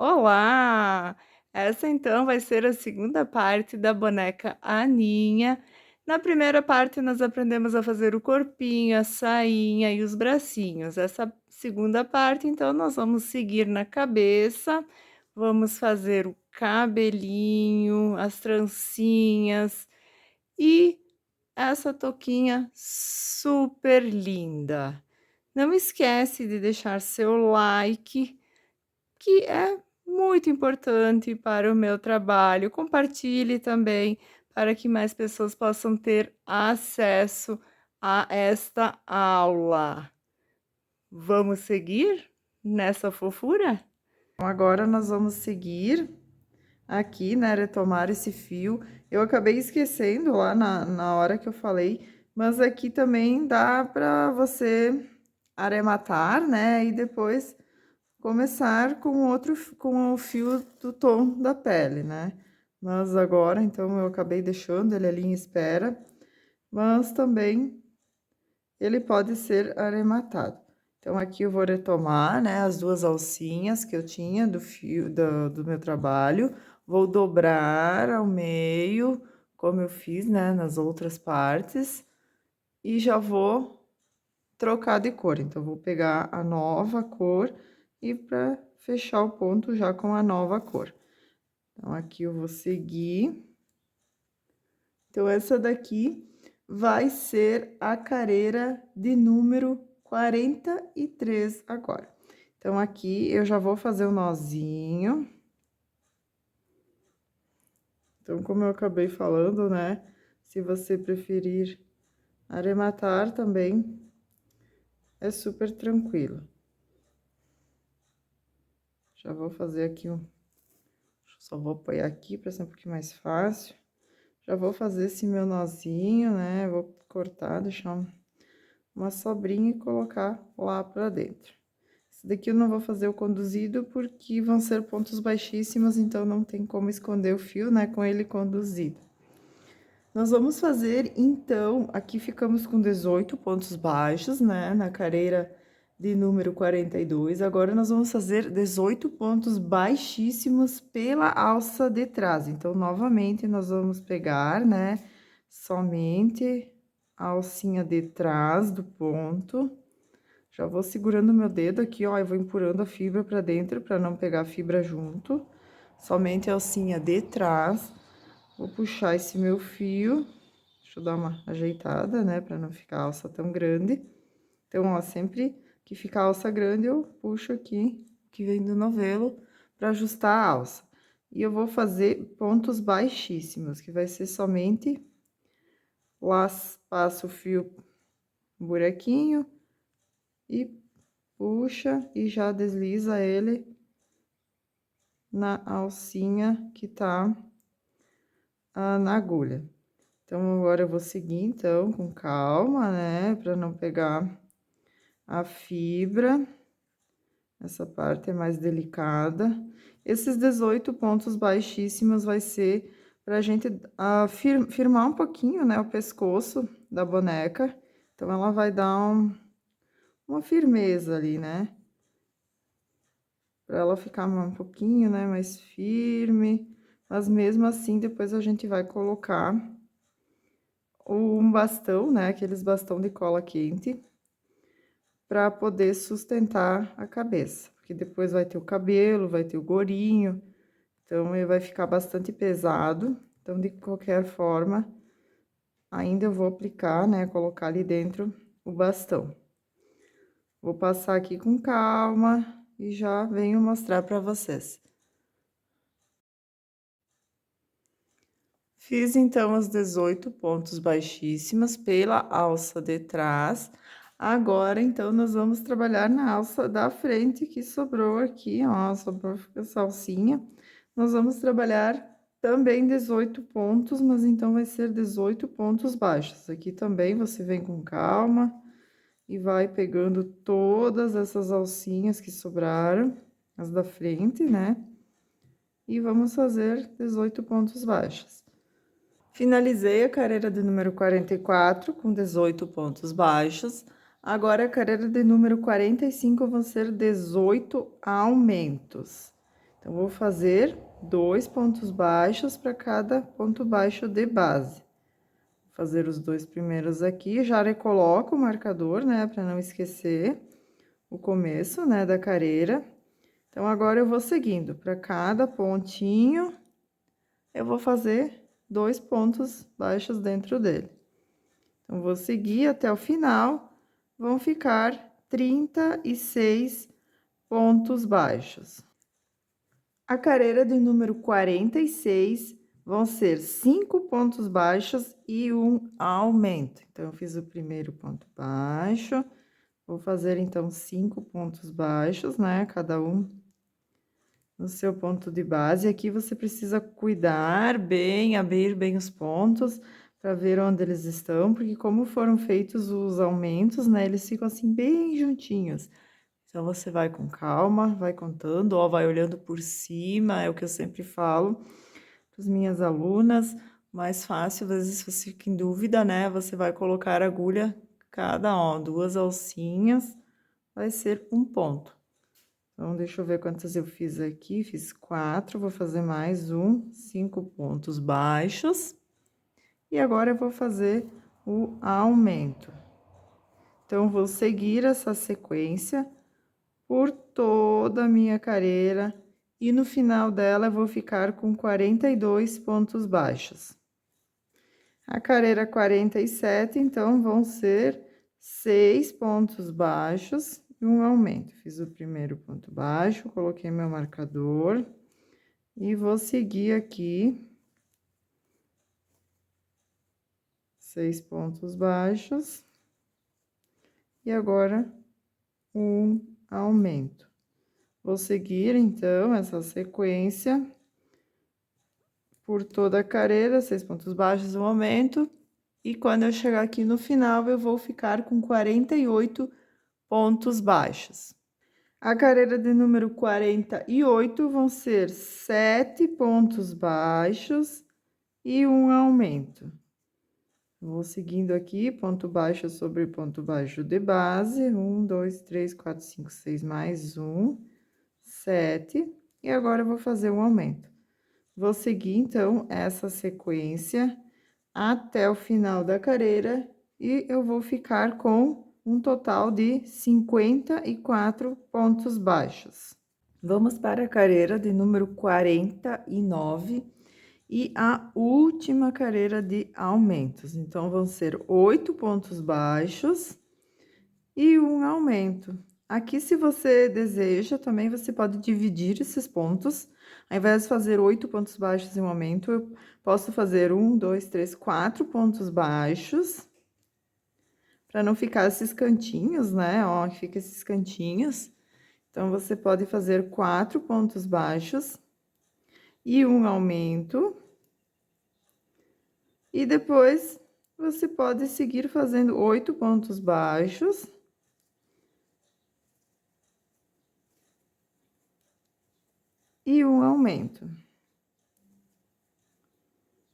Olá! Essa então vai ser a segunda parte da boneca Aninha. Na primeira parte, nós aprendemos a fazer o corpinho, a sainha e os bracinhos. Essa segunda parte, então, nós vamos seguir na cabeça, vamos fazer o cabelinho, as trancinhas e essa touquinha super linda. Não esquece de deixar seu like, que é muito importante para o meu trabalho. Compartilhe também para que mais pessoas possam ter acesso a esta aula. Vamos seguir nessa fofura? Então, agora nós vamos seguir aqui, né, retomar esse fio. Eu acabei esquecendo lá na hora que eu falei, mas aqui também dá para você arrematar, né, e depois começar com o fio do tom da pele, né. Mas agora, então, eu acabei deixando ele ali em espera, mas também ele pode ser arrematado. Então, aqui eu vou retomar, né, as 2 alcinhas que eu tinha do fio do meu trabalho, vou dobrar ao meio, como eu fiz, né, nas outras partes, e já vou trocar de cor. Então, vou pegar a nova cor e para fechar o ponto já com a nova cor. Então, aqui eu vou seguir. Então, essa daqui vai ser a careira de número 43 agora. Então, aqui eu já vou fazer o nozinho. Então, como eu acabei falando, né, se você preferir arrematar também, é super tranquilo. Já vou fazer aqui só vou apoiar aqui para ser um pouquinho mais fácil. Já vou fazer esse meu nozinho, né, vou cortar, deixar uma sobrinha e colocar lá pra dentro. Esse daqui eu não vou fazer o conduzido, porque vão ser pontos baixíssimos, então não tem como esconder o fio, né, com ele conduzido. Nós vamos fazer, então, aqui ficamos com 18 pontos baixos, né, na careira de número 42. Agora, nós vamos fazer 18 pontos baixíssimos pela alça de trás. Então, novamente, nós vamos pegar, né, somente a alcinha de trás do ponto. Já vou segurando meu dedo aqui, ó, e vou empurrando a fibra pra dentro, pra não pegar a fibra junto. Somente a alcinha de trás. Vou puxar esse meu fio, deixa eu dar uma ajeitada, né, pra não ficar a alça tão grande. Então, ó, sempre que ficar a alça grande, eu puxo aqui, que vem do novelo, pra ajustar a alça. E eu vou fazer pontos baixíssimos, que vai ser somente lá, passo o fio, buraquinho, e puxa, e já desliza ele na alcinha que tá na agulha. Então, agora eu vou seguir, então, com calma, né, pra não pegar a fibra. Essa parte é mais delicada. Esses 18 pontos baixíssimos vai ser pra gente firmar um pouquinho, né, o pescoço da boneca. Então, ela vai dar uma firmeza ali, né? Pra ela ficar um pouquinho, né, mais firme. Mas mesmo assim, depois a gente vai colocar um bastão, né, aqueles bastão de cola quente, para poder sustentar a cabeça, porque depois vai ter o cabelo, vai ter o gorinho, então ele vai ficar bastante pesado. Então, de qualquer forma, ainda eu vou aplicar, né, colocar ali dentro o bastão. Vou passar aqui com calma e já venho mostrar para vocês. Fiz, então, os 18 pontos baixíssimos pela alça de trás. Agora, então, nós vamos trabalhar na alça da frente, que sobrou aqui, ó, sobrou essa alcinha. Nós vamos trabalhar também 18 pontos, mas então vai ser 18 pontos baixos. Aqui também você vem com calma e vai pegando todas essas alcinhas que sobraram, as da frente, né? E vamos fazer 18 pontos baixos. Finalizei a carreira de número 44 com 18 pontos baixos. Agora, a carreira de número 45 vão ser 18 aumentos. Então, vou fazer 2 pontos baixos para cada ponto baixo de base. Vou fazer os 2 primeiros aqui, já recoloco o marcador, né, para não esquecer o começo, né, da carreira. Então, agora eu vou seguindo, para cada pontinho, eu vou fazer 2 pontos baixos dentro dele. Então, vou seguir até o final, vão ficar 36 pontos baixos. A carreira de número 46 vão ser 5 pontos baixos e um aumento. Então, eu fiz o primeiro ponto baixo, vou fazer então 5 pontos baixos, né? Cada um no seu ponto de base. Aqui você precisa cuidar bem, abrir bem os pontos para ver onde eles estão, porque como foram feitos os aumentos, né? Eles ficam assim bem juntinhos. Então, você vai com calma, vai contando, ó, vai olhando por cima, é o que eu sempre falo para as minhas alunas. Mais fácil, às vezes você fica em dúvida, né? Você vai colocar a agulha, cada, ó, 2 alcinhas, vai ser um ponto. Então, deixa eu ver quantas eu fiz aqui. Fiz 4, vou fazer mais um, 5 pontos baixos. E agora eu vou fazer o aumento. Então, vou seguir essa sequência por toda a minha carreira e no final dela eu vou ficar com 42 pontos baixos. A carreira 47, então, vão ser 6 pontos baixos e um aumento. Fiz o primeiro ponto baixo, coloquei meu marcador e vou seguir aqui 6 pontos baixos e agora um aumento. Vou seguir, então, essa sequência por toda a carreira, 6 pontos baixos, um aumento. E quando eu chegar aqui no final, eu vou ficar com 48 pontos baixos. A carreira de número 48 vão ser 7 pontos baixos e um aumento. Vou seguindo aqui, ponto baixo sobre ponto baixo de base, 1, 2, 3, 4, 5, 6, mais um, 7, e agora eu vou fazer um aumento. Vou seguir, então, essa sequência até o final da carreira e eu vou ficar com um total de 54 pontos baixos. Vamos para a carreira de número 49 e a última carreira de aumentos. Então, vão ser 8 pontos baixos e um aumento. Aqui, se você deseja, também você pode dividir esses pontos. Ao invés de fazer 8 pontos baixos em um aumento, eu posso fazer 1, 2, 3, 4 pontos baixos. Para não ficar esses cantinhos, né? Ó, fica esses cantinhos. Então, você pode fazer 4 pontos baixos e um aumento. E depois, você pode seguir fazendo 8 pontos baixos. E um aumento.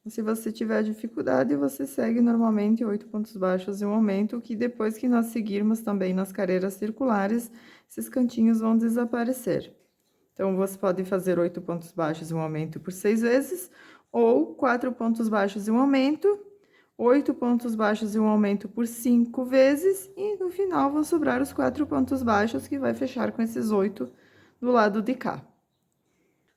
Se você tiver dificuldade, você segue normalmente 8 pontos baixos e um aumento, que depois que nós seguirmos também nas carreiras circulares, esses cantinhos vão desaparecer. Então, você pode fazer 8 pontos baixos e um aumento por 6 vezes, ou 4 pontos baixos e um aumento, 8 pontos baixos e um aumento por 5 vezes, e no final vão sobrar os 4 pontos baixos, que vai fechar com esses 8 do lado de cá.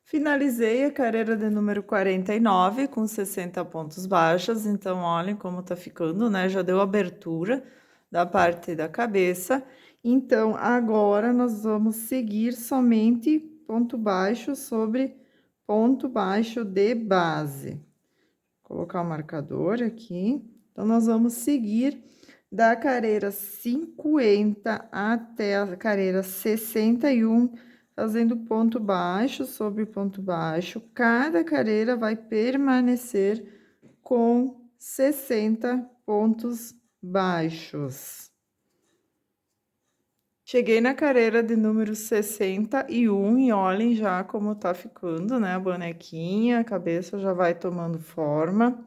Finalizei a carreira de número 49 com 60 pontos baixos, então olhem como tá ficando, né? Já deu abertura da parte da cabeça. Então, agora nós vamos seguir somente ponto baixo sobre ponto baixo de base. Vou colocar o marcador aqui. Então, nós vamos seguir da carreira 50 até a carreira 61, fazendo ponto baixo sobre ponto baixo. Cada carreira vai permanecer com 60 pontos baixos. Cheguei na carreira de número 61 e olhem já como tá ficando, né? A bonequinha, a cabeça já vai tomando forma.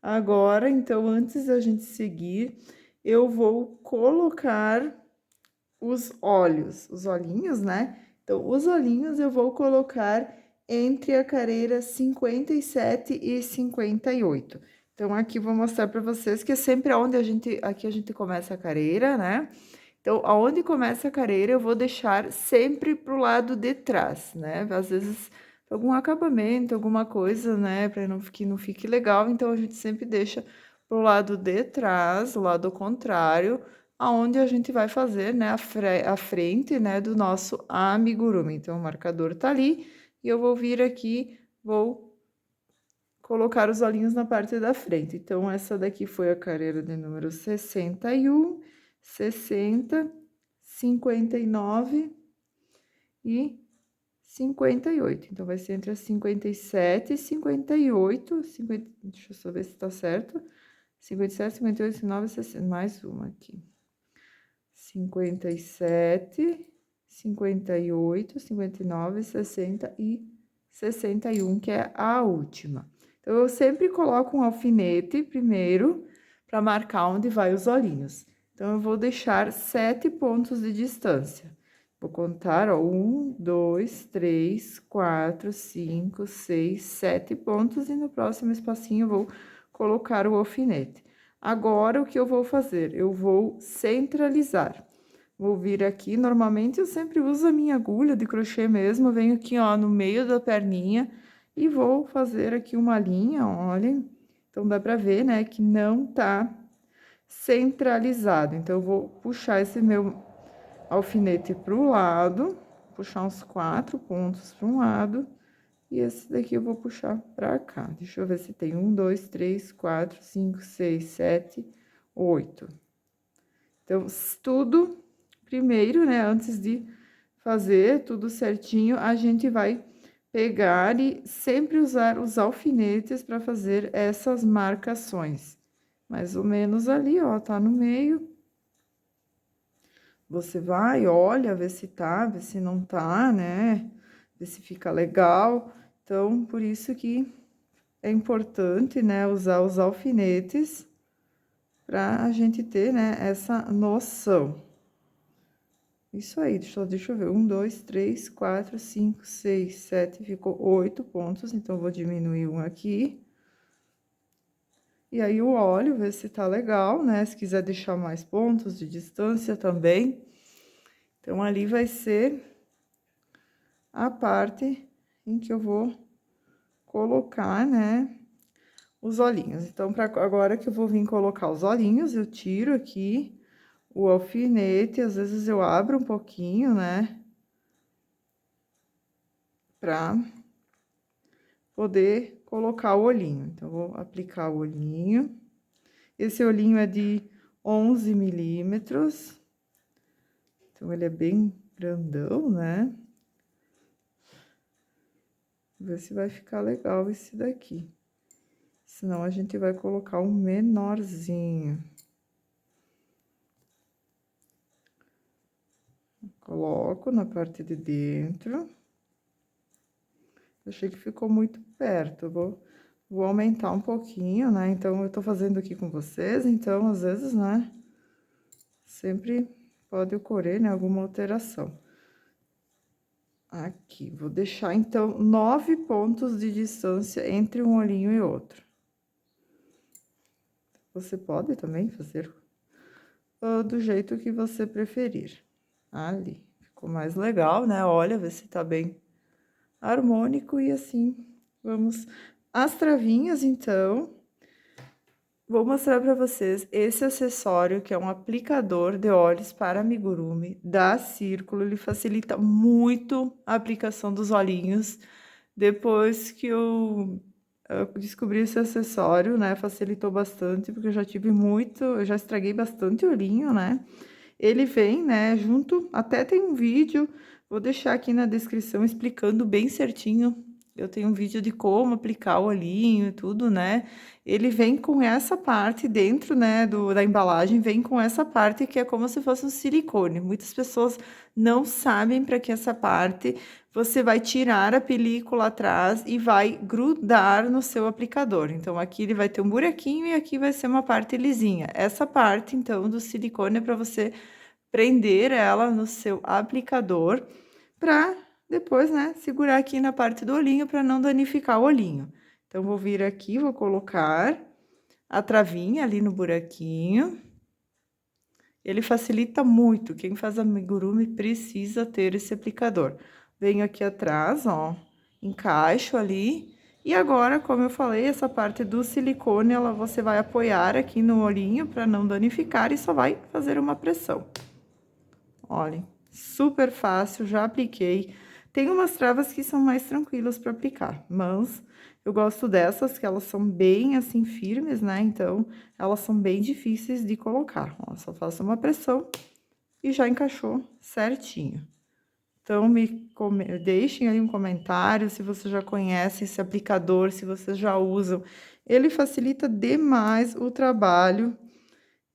Agora, então, antes da gente seguir, eu vou colocar os olhos, os olhinhos, né? Então, os olhinhos eu vou colocar entre a careira 57 e 58. Então, aqui vou mostrar para vocês que é sempre onde aqui a gente começa a careira, né? Então, aonde começa a careira, eu vou deixar sempre pro lado de trás, né? Às vezes, algum acabamento, alguma coisa, né? Para que não fique legal, então a gente sempre deixa pro lado de trás, o lado contrário, aonde a gente vai fazer, né? A frente, né? Do nosso amigurumi. Então, o marcador tá ali e eu vou vir aqui, vou colocar os olhinhos na parte da frente. Então, essa daqui foi a careira de número 61, 60, 59 e 58. Então, vai ser entre as 57 e 58, 50, deixa eu só ver se tá certo. 57, 58, 59, 60, mais uma aqui. 57, 58, 59, 60 e 61, que é a última. Então, eu sempre coloco um alfinete primeiro para marcar onde vai os olhinhos. Então, eu vou deixar 7 pontos de distância. Vou contar, ó, 1, 2, 3, 4, 5, 6, 7 pontos e no próximo espacinho eu vou colocar o alfinete. Agora, o que eu vou fazer? Eu vou centralizar. Vou vir aqui, normalmente eu sempre uso a minha agulha de crochê mesmo, venho aqui, ó, no meio da perninha e vou fazer aqui uma linha, olha. Então, dá pra ver, né, que não tá centralizado. Então, eu vou puxar esse meu alfinete pro lado, puxar uns 4 pontos para um lado, e esse daqui eu vou puxar pra cá. Deixa eu ver se tem 1, 2, 3, 4, 5, 6, 7, 8. Então, tudo primeiro, né, antes de fazer tudo certinho, a gente vai pegar e sempre usar os alfinetes para fazer essas marcações. Mais ou menos ali, ó, tá no meio. Você vai, olha, vê se tá, vê se não tá, né? Vê se fica legal. Então, por isso que é importante, né, usar os alfinetes para a gente ter, né, essa noção. Isso aí, deixa eu ver. 1, 2, 3, 4, 5, 6, 7, ficou 8 pontos. Então, vou diminuir um aqui. E aí, o óleo, ver se tá legal, né? Se quiser deixar mais pontos de distância também. Então, ali vai ser a parte em que eu vou colocar, né, os olhinhos. Então, agora que eu vou vir colocar os olhinhos, eu tiro aqui o alfinete, às vezes eu abro um pouquinho, né, pra poder colocar o olhinho. Então, vou aplicar o olhinho. Esse olhinho é de 11 milímetros. Então, ele é bem grandão, né? Ver se vai ficar legal esse daqui. Senão, a gente vai colocar um menorzinho. Coloco na parte de dentro. Achei que ficou muito perto. Vou aumentar um pouquinho, né? Então, eu tô fazendo aqui com vocês, então, às vezes, né? Sempre pode ocorrer, né? Alguma alteração. Aqui, vou deixar, então, 9 pontos de distância entre um olhinho e outro. Você pode também fazer do jeito que você preferir. Ali, ficou mais legal, né? Olha, vê se tá bem harmônico e assim, vamos... As travinhas, então, vou mostrar para vocês esse acessório, que é um aplicador de olhos para amigurumi da Círculo. Ele facilita muito a aplicação dos olhinhos. Depois que eu descobri esse acessório, né, facilitou bastante, porque eu já tive eu já estraguei bastante olhinho, né? Ele vem, né, junto, até tem um vídeo, vou deixar aqui na descrição explicando bem certinho. Eu tenho um vídeo de como aplicar o olhinho e tudo, né? Ele vem com essa parte dentro, né, da embalagem, vem com essa parte que é como se fosse um silicone. Muitas pessoas não sabem para que essa parte. Você vai tirar a película atrás e vai grudar no seu aplicador. Então, aqui ele vai ter um buraquinho e aqui vai ser uma parte lisinha. Essa parte, então, do silicone é para você prender ela no seu aplicador para depois, né, segurar aqui na parte do olhinho para não danificar o olhinho. Então, vou vir aqui, vou colocar a travinha ali no buraquinho. Ele facilita muito, quem faz amigurumi precisa ter esse aplicador. Venho aqui atrás, ó, encaixo ali. E agora, como eu falei, essa parte do silicone, você vai apoiar aqui no olhinho para não danificar e só vai fazer uma pressão. Olhem, super fácil, já apliquei. Tem umas travas que são mais tranquilas para aplicar, mas eu gosto dessas, que elas são bem, assim, firmes, né? Então, elas são bem difíceis de colocar. Ó, só faço uma pressão e já encaixou certinho. Então, deixem aí um comentário se você já conhece esse aplicador, se vocês já usam. Ele facilita demais o trabalho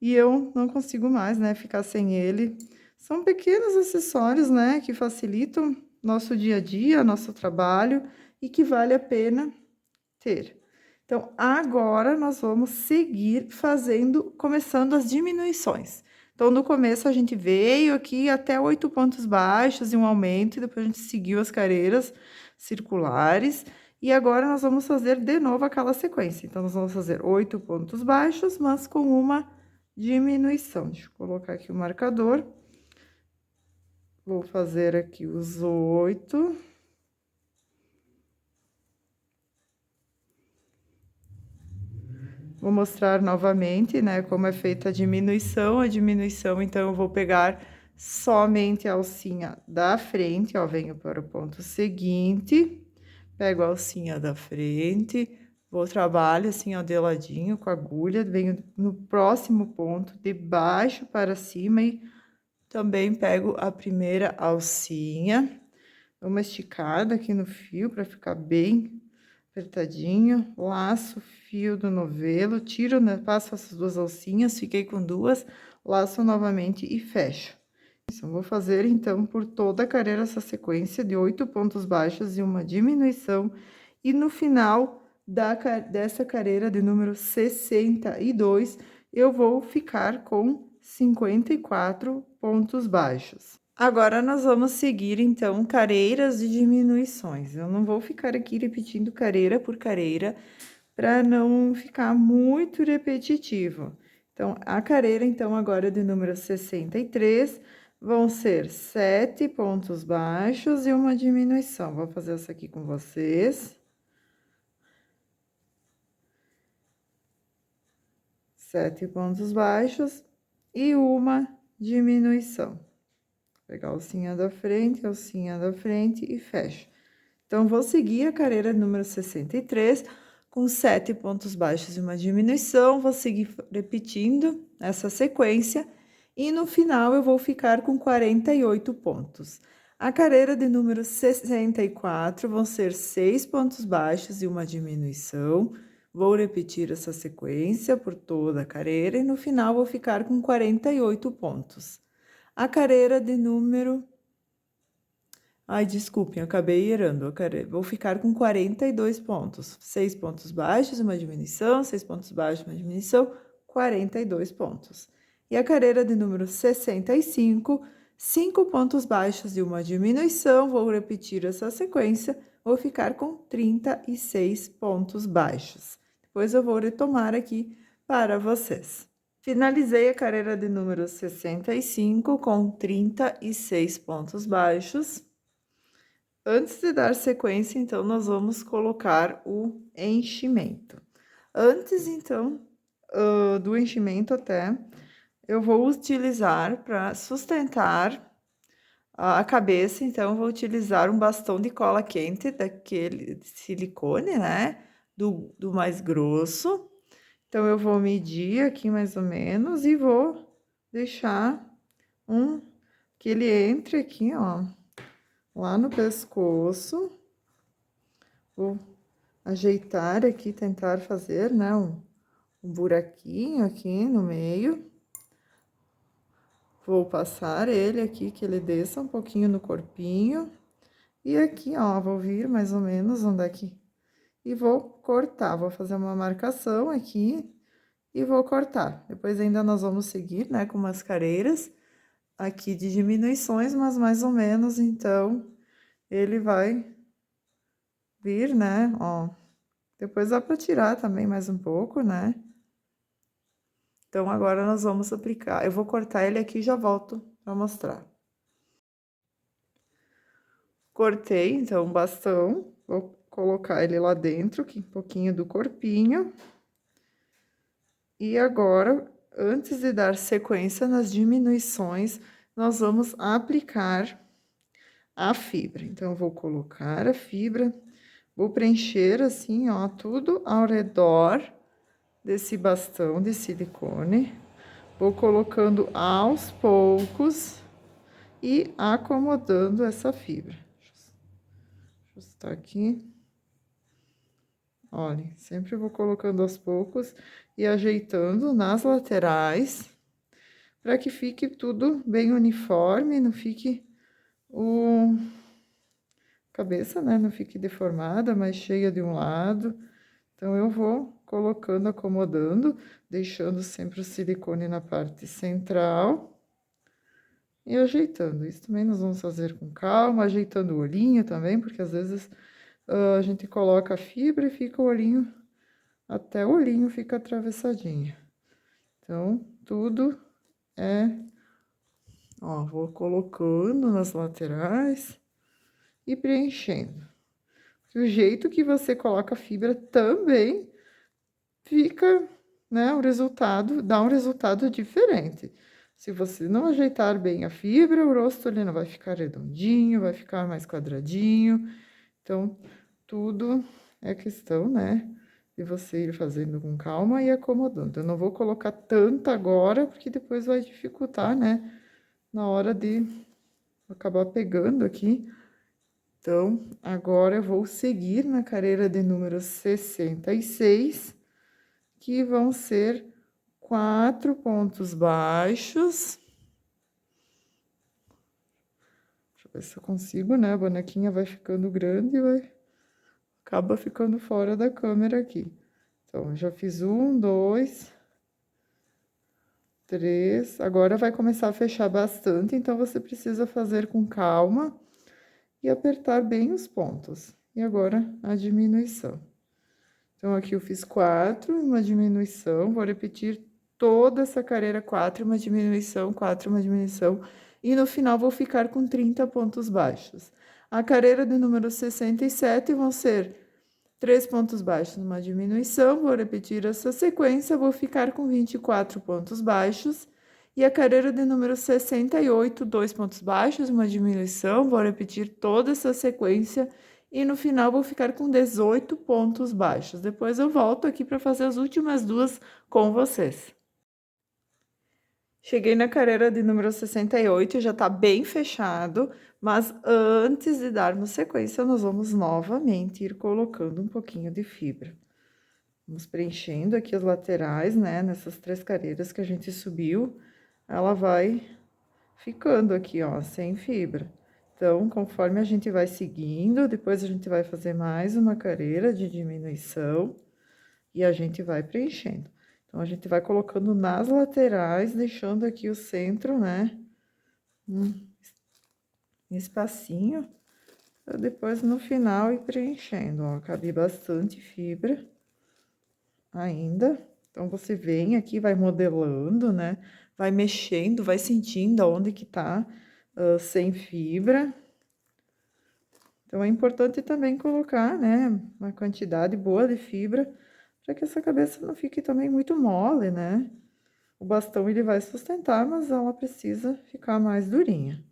e eu não consigo mais, né, ficar sem ele. São pequenos acessórios, né, que facilitam nosso dia a dia, nosso trabalho e que vale a pena ter. Então, agora nós vamos seguir começando as diminuições. Então, no começo a gente veio aqui até 8 pontos baixos e um aumento, e depois a gente seguiu as carreiras circulares. E agora nós vamos fazer de novo aquela sequência. Então, nós vamos fazer 8 pontos baixos, mas com uma diminuição. Deixa eu colocar aqui o marcador. Vou fazer aqui os 8. Vou mostrar novamente, né, como é feita a diminuição. A diminuição, então, eu vou pegar somente a alcinha da frente, ó, venho para o ponto seguinte, pego a alcinha da frente, vou trabalho assim, ó, de ladinho com a agulha, venho no próximo ponto, de baixo para cima e também pego a primeira alcinha, dou uma esticada aqui no fio para ficar bem apertadinho, laço o fio do novelo, tiro, né, passo essas duas alcinhas, fiquei com duas, laço novamente e fecho. Isso, eu vou fazer, então, por toda a carreira essa sequência de 8 pontos baixos e uma diminuição, e no final dessa carreira de número 62, eu vou ficar com 54 pontos baixos. Agora, nós vamos seguir, então, carreiras de diminuições. Eu não vou ficar aqui repetindo carreira por carreira, para não ficar muito repetitivo. Então, a carreira, então, agora de número 63, vão ser 7 pontos baixos e uma diminuição. Vou fazer essa aqui com vocês. 7 pontos baixos e uma diminuição. Pegar a alcinha da frente e fecho. Então, vou seguir a carreira número 63, com 7 pontos baixos e uma diminuição, vou seguir repetindo essa sequência, e no final eu vou ficar com 48 pontos. A carreira de número 64 vão ser 6 pontos baixos e uma diminuição, vou repetir essa sequência por toda a carreira, e no final vou ficar com 48 pontos. A carreira de número... Ai, desculpem, acabei errando. Vou ficar com 42 pontos. 6 pontos baixos, uma diminuição, 6 pontos baixos, uma diminuição, 42 pontos. E a carreira de número 65, 5 pontos baixos e uma diminuição, vou repetir essa sequência, vou ficar com 36 pontos baixos. Depois eu vou retomar aqui para vocês. Finalizei a carreira de número 65 com 36 pontos baixos. Antes de dar sequência, então, nós vamos colocar o enchimento. Antes, então, do enchimento até, eu vou utilizar para sustentar a cabeça, então, eu vou utilizar um bastão de cola quente, daquele de silicone, né? Do mais grosso. Então, eu vou medir aqui mais ou menos e vou deixar que ele entre aqui, ó, lá no pescoço. Vou ajeitar aqui, tentar fazer, né, um buraquinho aqui no meio. Vou passar ele aqui, que ele desça um pouquinho no corpinho. E aqui, ó, vou vir mais ou menos onde é que... E vou cortar, vou fazer uma marcação aqui e vou cortar. Depois ainda nós vamos seguir, né, com umas carreiras aqui de diminuições, mas mais ou menos, então, ele vai vir, né, ó. Depois dá pra tirar também mais um pouco, né? Então, agora nós vamos aplicar. Eu vou cortar ele aqui e já volto pra mostrar. Cortei, então, o bastão. Vou colocar ele lá dentro, aqui, um pouquinho do corpinho. E agora, antes de dar sequência nas diminuições, nós vamos aplicar a fibra. Então, eu vou colocar a fibra, vou preencher assim, ó, tudo ao redor desse bastão de silicone. Vou colocando aos poucos e acomodando essa fibra. Deixa eu ajustar aqui. Olha, sempre vou colocando aos poucos e ajeitando nas laterais, para que fique tudo bem uniforme, não fique o cabeça, né, não fique deformada, mas cheia de um lado. Então, eu vou colocando, acomodando, deixando sempre o silicone na parte central e ajeitando. Isso também nós vamos fazer com calma, ajeitando o olhinho também, porque às vezes a gente coloca a fibra e fica o olhinho, até o olhinho fica atravessadinho. Então, tudo é, ó, vou colocando nas laterais e preenchendo. O jeito que você coloca a fibra também fica, né, o resultado, dá um resultado diferente. Se você não ajeitar bem a fibra, o rosto ele não vai ficar redondinho, vai ficar mais quadradinho. Então, tudo é questão, né, de você ir fazendo com calma e acomodando. Eu não vou colocar tanta agora, porque depois vai dificultar, né, na hora de acabar pegando aqui. Então, agora eu vou seguir na carreira de número 66, que vão ser 4 pontos baixos. Deixa eu ver se eu consigo, né? A bonequinha vai ficando grande e vai... acaba ficando fora da câmera aqui. Então, já fiz 1, 2, 3. Agora vai começar a fechar bastante, então você precisa fazer com calma e apertar bem os pontos. E agora, a diminuição. Então, aqui eu fiz 4, uma diminuição, vou repetir toda essa carreira 4, uma diminuição, 4, uma diminuição, e no final vou ficar com 30 pontos baixos. A carreira de número 67 vão ser 3 pontos baixos numa diminuição, vou repetir essa sequência, vou ficar com 24 pontos baixos. E a carreira de número 68, 2 pontos baixos, uma diminuição, vou repetir toda essa sequência e no final vou ficar com 18 pontos baixos. Depois eu volto aqui para fazer as últimas duas com vocês. Cheguei na carreira de número 68, já tá bem fechado, mas antes de darmos sequência, nós vamos novamente ir colocando um pouquinho de fibra. Vamos preenchendo aqui as laterais, né, nessas 3 carreiras que a gente subiu, ela vai ficando aqui, ó, sem fibra. Então, conforme a gente vai seguindo, depois a gente vai fazer mais uma carreira de diminuição e a gente vai preenchendo. Então, a gente vai colocando nas laterais, deixando aqui o centro, né, um espacinho, pra depois no final ir preenchendo, ó, cabe bastante fibra ainda. Então, você vem aqui, vai modelando, né, vai mexendo, vai sentindo aonde que tá sem fibra. Então, é importante também colocar, né, uma quantidade boa de fibra, para que essa cabeça não fique também muito mole, né? O bastão, ele vai sustentar, mas ela precisa ficar mais durinha.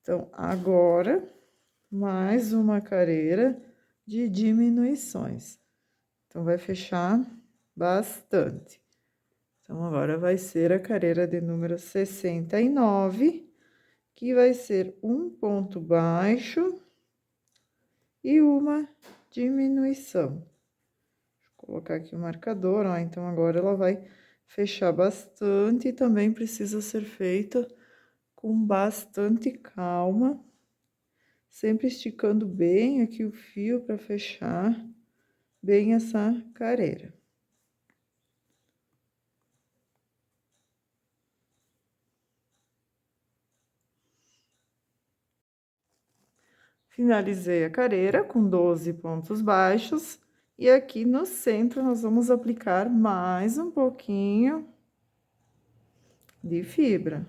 Então, agora, mais uma carreira de diminuições. Então, vai fechar bastante. Então, agora vai ser a carreira de número 69, que vai ser um ponto baixo e uma diminuição. Vou colocar aqui o marcador, ó, então agora ela vai fechar bastante e também precisa ser feita com bastante calma, sempre esticando bem aqui o fio para fechar bem essa carreira. Finalizei a careira com 12 pontos baixos. E aqui no centro, nós vamos aplicar mais um pouquinho de fibra.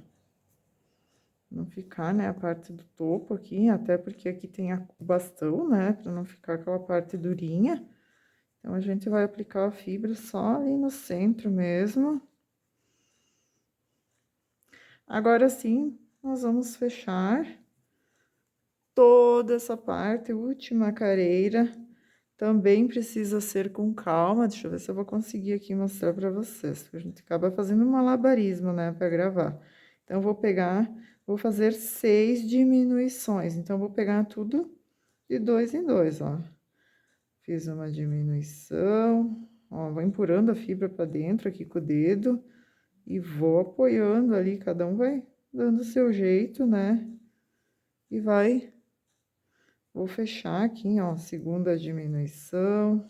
Não ficar, né, a parte do topo aqui, até porque aqui tem o bastão, né, pra não ficar aquela parte durinha. Então, a gente vai aplicar a fibra só ali no centro mesmo. Agora sim, nós vamos fechar toda essa parte, última careira. Também precisa ser com calma. Deixa eu ver se eu vou conseguir aqui mostrar pra vocês, porque a gente acaba fazendo um malabarismo, né, pra gravar. Então, vou fazer 6 diminuições. Então, vou pegar tudo de 2 em 2, ó. Fiz uma diminuição, ó, vou empurrando a fibra pra dentro aqui com o dedo e vou apoiando ali, cada um vai dando o seu jeito, né? E vou fechar aqui, ó, segunda diminuição.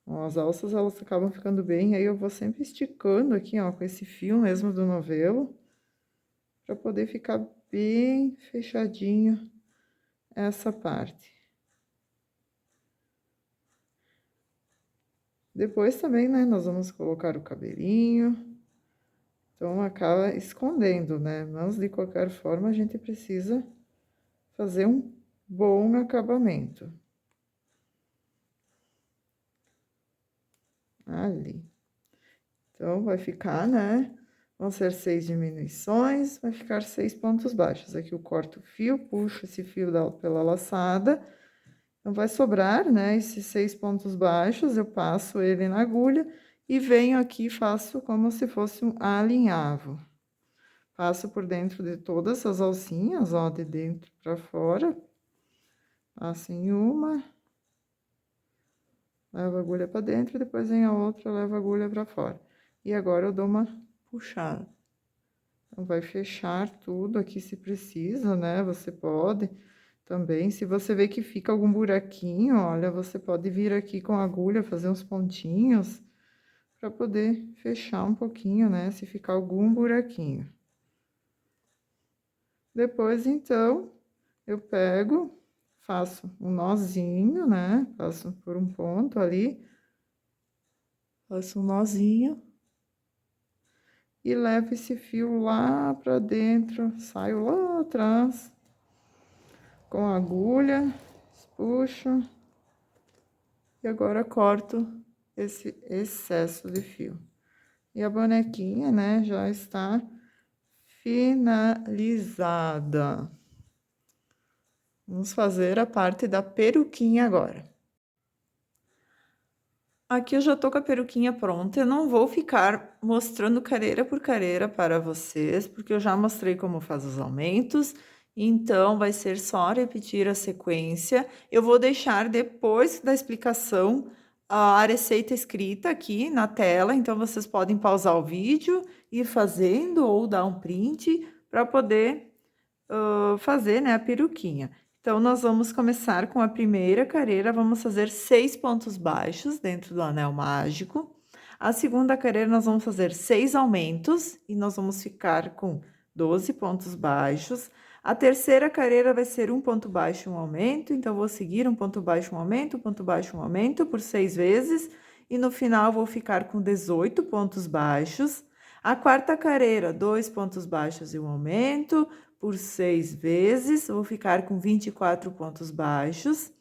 Ó, as alças, elas acabam ficando bem, aí eu vou sempre esticando aqui, ó, com esse fio mesmo do novelo, pra poder ficar bem fechadinho essa parte. Depois também, né, nós vamos colocar o cabelinho, então acaba escondendo, né, mas de qualquer forma a gente precisa fazer um bom acabamento. Ali. Então, vai ficar, né, vão ser 6 diminuições, vai ficar 6 pontos baixos. Aqui eu corto o fio, puxo esse fio pela laçada, então vai sobrar, né, esses 6 pontos baixos, eu passo ele na agulha e venho aqui e faço como se fosse um alinhavo. Passo por dentro de todas as alcinhas, ó, de dentro pra fora. Passo em uma, levo a agulha pra dentro, depois vem a outra, levo a agulha pra fora. E agora eu dou uma puxada. Então, vai fechar tudo aqui se precisa, né? Você pode também, se você vê que fica algum buraquinho, olha, você pode vir aqui com a agulha, fazer uns pontinhos, para poder fechar um pouquinho, né? Se ficar algum buraquinho. Depois, então, eu pego, faço um nozinho, né? Passo por um ponto ali, faço um nozinho. E levo esse fio lá pra dentro, saio lá atrás, com a agulha, puxo, e agora corto esse excesso de fio. E a bonequinha, né, já está finalizada. Vamos fazer a parte da peruquinha agora. Aqui eu já tô com a peruquinha pronta, eu não vou ficar mostrando careira por careira para vocês, porque eu já mostrei como faz os aumentos, então vai ser só repetir a sequência. Eu vou deixar depois da explicação a receita escrita aqui na tela, então vocês podem pausar o vídeo, ir fazendo ou dar um print para poder fazer, né, a peruquinha. Então, nós vamos começar com a primeira careira, vamos fazer 6 pontos baixos dentro do anel mágico. A segunda careira, nós vamos fazer 6 aumentos e nós vamos ficar com 12 pontos baixos. A terceira careira vai ser um ponto baixo, um aumento, então, vou seguir um ponto baixo, um aumento, um ponto baixo, um aumento, por 6 vezes. E no final, vou ficar com 18 pontos baixos. A quarta careira, 2 pontos baixos e um aumento, por 6 vezes, vou ficar com 24 pontos baixos.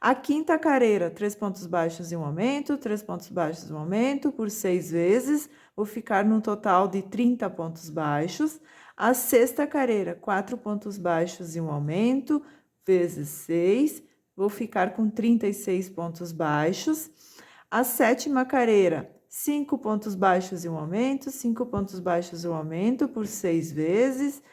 A quinta careira, 3 pontos baixos e um aumento, 3 pontos baixos e um aumento, por 6 vezes, vou ficar num total de 30 pontos baixos. A sexta careira, 4 pontos baixos e um aumento, vezes 6, vou ficar com 36 pontos baixos. A sétima careira, 5 pontos baixos e um aumento, 5 pontos baixos e um aumento, por 6 vezes,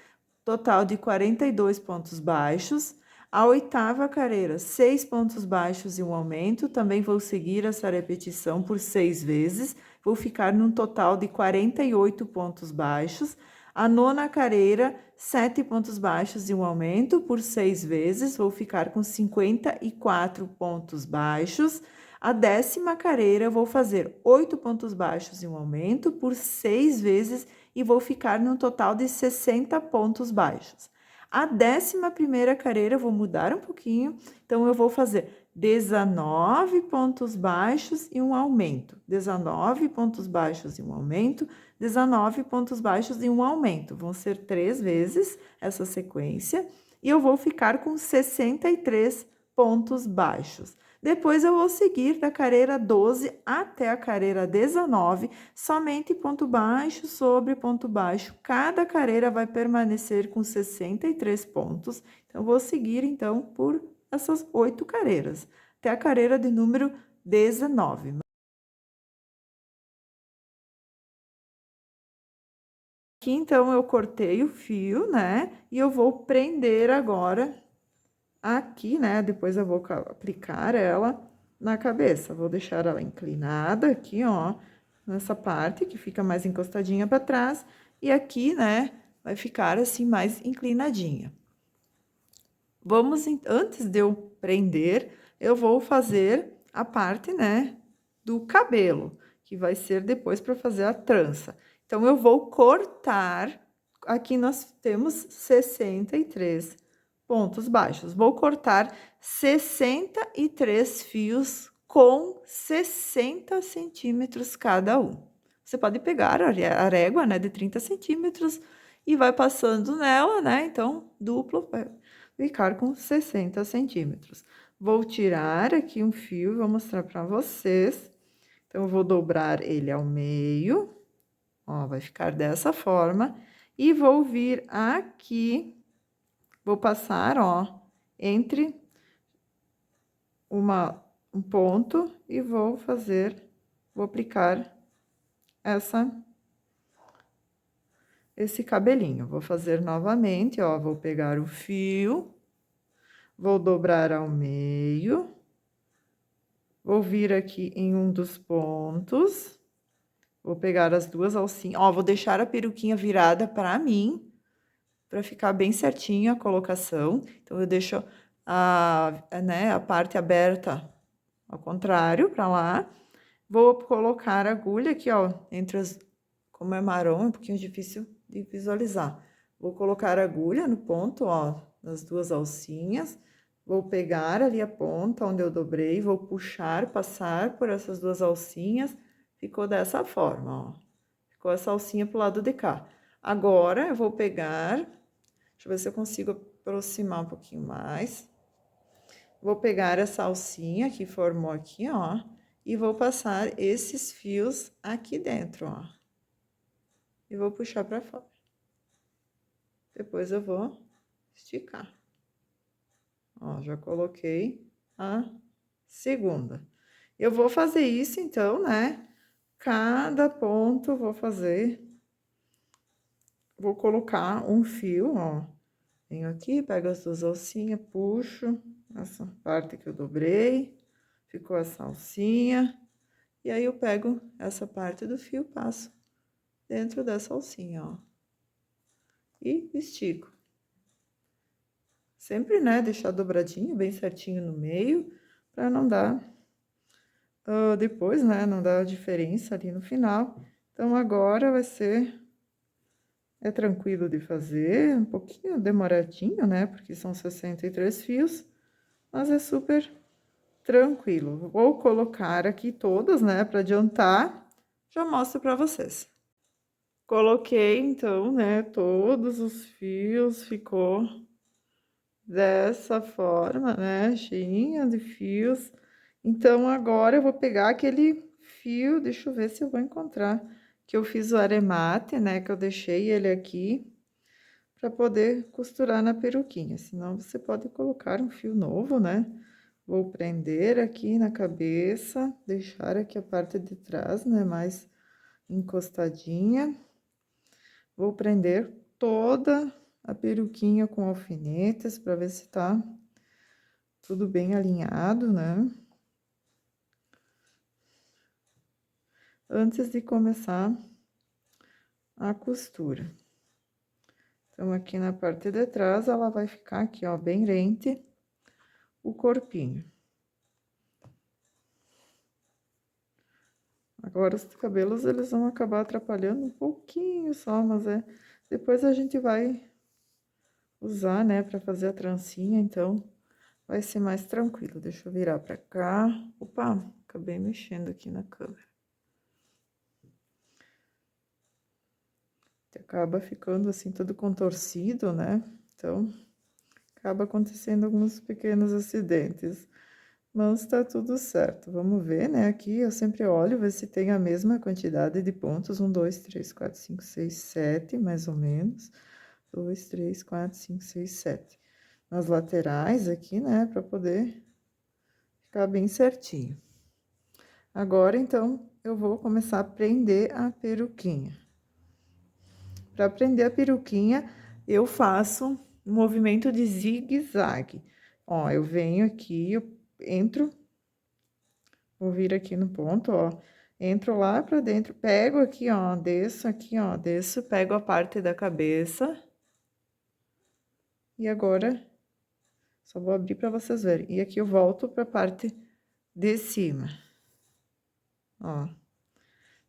total de 42 pontos baixos. A oitava careira, 6 pontos baixos e um aumento, também vou seguir essa repetição por 6 vezes, vou ficar num total de 48 pontos baixos. A nona careira, 7 pontos baixos e um aumento, por 6 vezes, vou ficar com 54 pontos baixos. A décima careira, vou fazer 8 pontos baixos e um aumento, por 6 vezes, e vou ficar num total de 60 pontos baixos. A 11ª carreira, eu vou mudar um pouquinho, então eu vou fazer 19 pontos baixos e um aumento, 19 pontos baixos e um aumento, 19 pontos baixos e um aumento. Vão ser 3 vezes essa sequência e eu vou ficar com 63 pontos baixos. Depois eu vou seguir da carreira 12 até a carreira 19, somente ponto baixo sobre ponto baixo. Cada carreira vai permanecer com 63 pontos. Então, vou seguir, então, por essas 8 carreiras, até a carreira de número 19. Aqui, então, eu cortei o fio, né? E eu vou prender agora aqui, né? Depois eu vou aplicar ela na cabeça. Vou deixar ela inclinada aqui, ó, nessa parte que fica mais encostadinha para trás. E aqui, né, vai ficar assim mais inclinadinha. Antes de eu prender, eu vou fazer a parte, né, do cabelo, que vai ser depois para fazer a trança. Então, eu vou cortar, aqui nós temos 63 pontos baixos. Vou cortar 63 fios com 60 centímetros cada um. Você pode pegar a régua, né, de 30 centímetros e vai passando nela, né, então, duplo, vai ficar com 60 centímetros. Vou tirar aqui um fio e vou mostrar para vocês. Então, eu vou dobrar ele ao meio, ó, vai ficar dessa forma. E vou vir aqui, vou passar, ó, entre um ponto e vou aplicar esse cabelinho. Vou fazer novamente, ó, vou pegar o fio, vou dobrar ao meio, vou vir aqui em um dos pontos, vou pegar as duas alcinhas, ó, vou deixar a peruquinha virada para mim, para ficar bem certinho a colocação. Então, eu deixo a parte aberta ao contrário, para lá. Vou colocar a agulha aqui, ó, como é marrom, é um pouquinho difícil de visualizar. Vou colocar a agulha no ponto, ó, nas duas alcinhas. Vou pegar ali a ponta onde eu dobrei, vou puxar, passar por essas duas alcinhas. Ficou dessa forma, ó. Ficou essa alcinha pro lado de cá. Agora, eu vou pegar, deixa eu ver se eu consigo aproximar um pouquinho mais. Vou pegar essa alcinha que formou aqui, ó, e vou passar esses fios aqui dentro, ó. E vou puxar pra fora. Depois eu vou esticar. Ó, já coloquei a segunda. Eu vou fazer isso, então, né? Cada ponto eu vou fazer. Vou colocar um fio, ó. Venho aqui, pego as duas alcinhas, puxo essa parte que eu dobrei, ficou essa alcinha. E aí, eu pego essa parte do fio, passo dentro dessa alcinha, ó. E estico. Sempre, né, deixar dobradinho, bem certinho no meio, pra não dar, depois, né, não dar diferença ali no final. Então, agora vai ser... É tranquilo de fazer, um pouquinho demoradinho, né, porque são 63 fios, mas é super tranquilo. Vou colocar aqui todas, né, para adiantar, já mostro para vocês. Coloquei, então, né, todos os fios, ficou dessa forma, né, cheinha de fios. Então, agora eu vou pegar aquele fio, deixa eu ver se eu vou encontrar, que eu fiz o aremate, né, que eu deixei ele aqui, para poder costurar na peruquinha. Senão, você pode colocar um fio novo, né? Vou prender aqui na cabeça, deixar aqui a parte de trás, né, mais encostadinha. Vou prender toda a peruquinha com alfinetes para ver se tá tudo bem alinhado, né? Antes de começar a costura. Então, aqui na parte de trás, ela vai ficar aqui, ó, bem rente o corpinho. Agora, os cabelos, eles vão acabar atrapalhando um pouquinho só, mas depois a gente vai usar, né, pra fazer a trancinha, então vai ser mais tranquilo. Deixa eu virar pra cá. Opa, acabei mexendo aqui na câmera. Acaba ficando assim todo contorcido, né? Então, acaba acontecendo alguns pequenos acidentes. Mas tá tudo certo. Vamos ver, né? Aqui eu sempre olho, ver se tem a mesma quantidade de pontos. 1, 2, 3, 4, 5, 6, 7, mais ou menos. 2, 3, 4, 5, 6, 7. Nas laterais aqui, né? Pra poder ficar bem certinho. Agora, então, eu vou começar a prender a peruquinha. Para prender a peruquinha, eu faço um movimento de zigue-zague. Ó, eu venho aqui, eu entro, vou vir aqui no ponto, ó. Entro lá pra dentro, pego aqui, ó, desço, pego a parte da cabeça. E agora, só vou abrir pra vocês verem. E aqui eu volto pra parte de cima. Ó.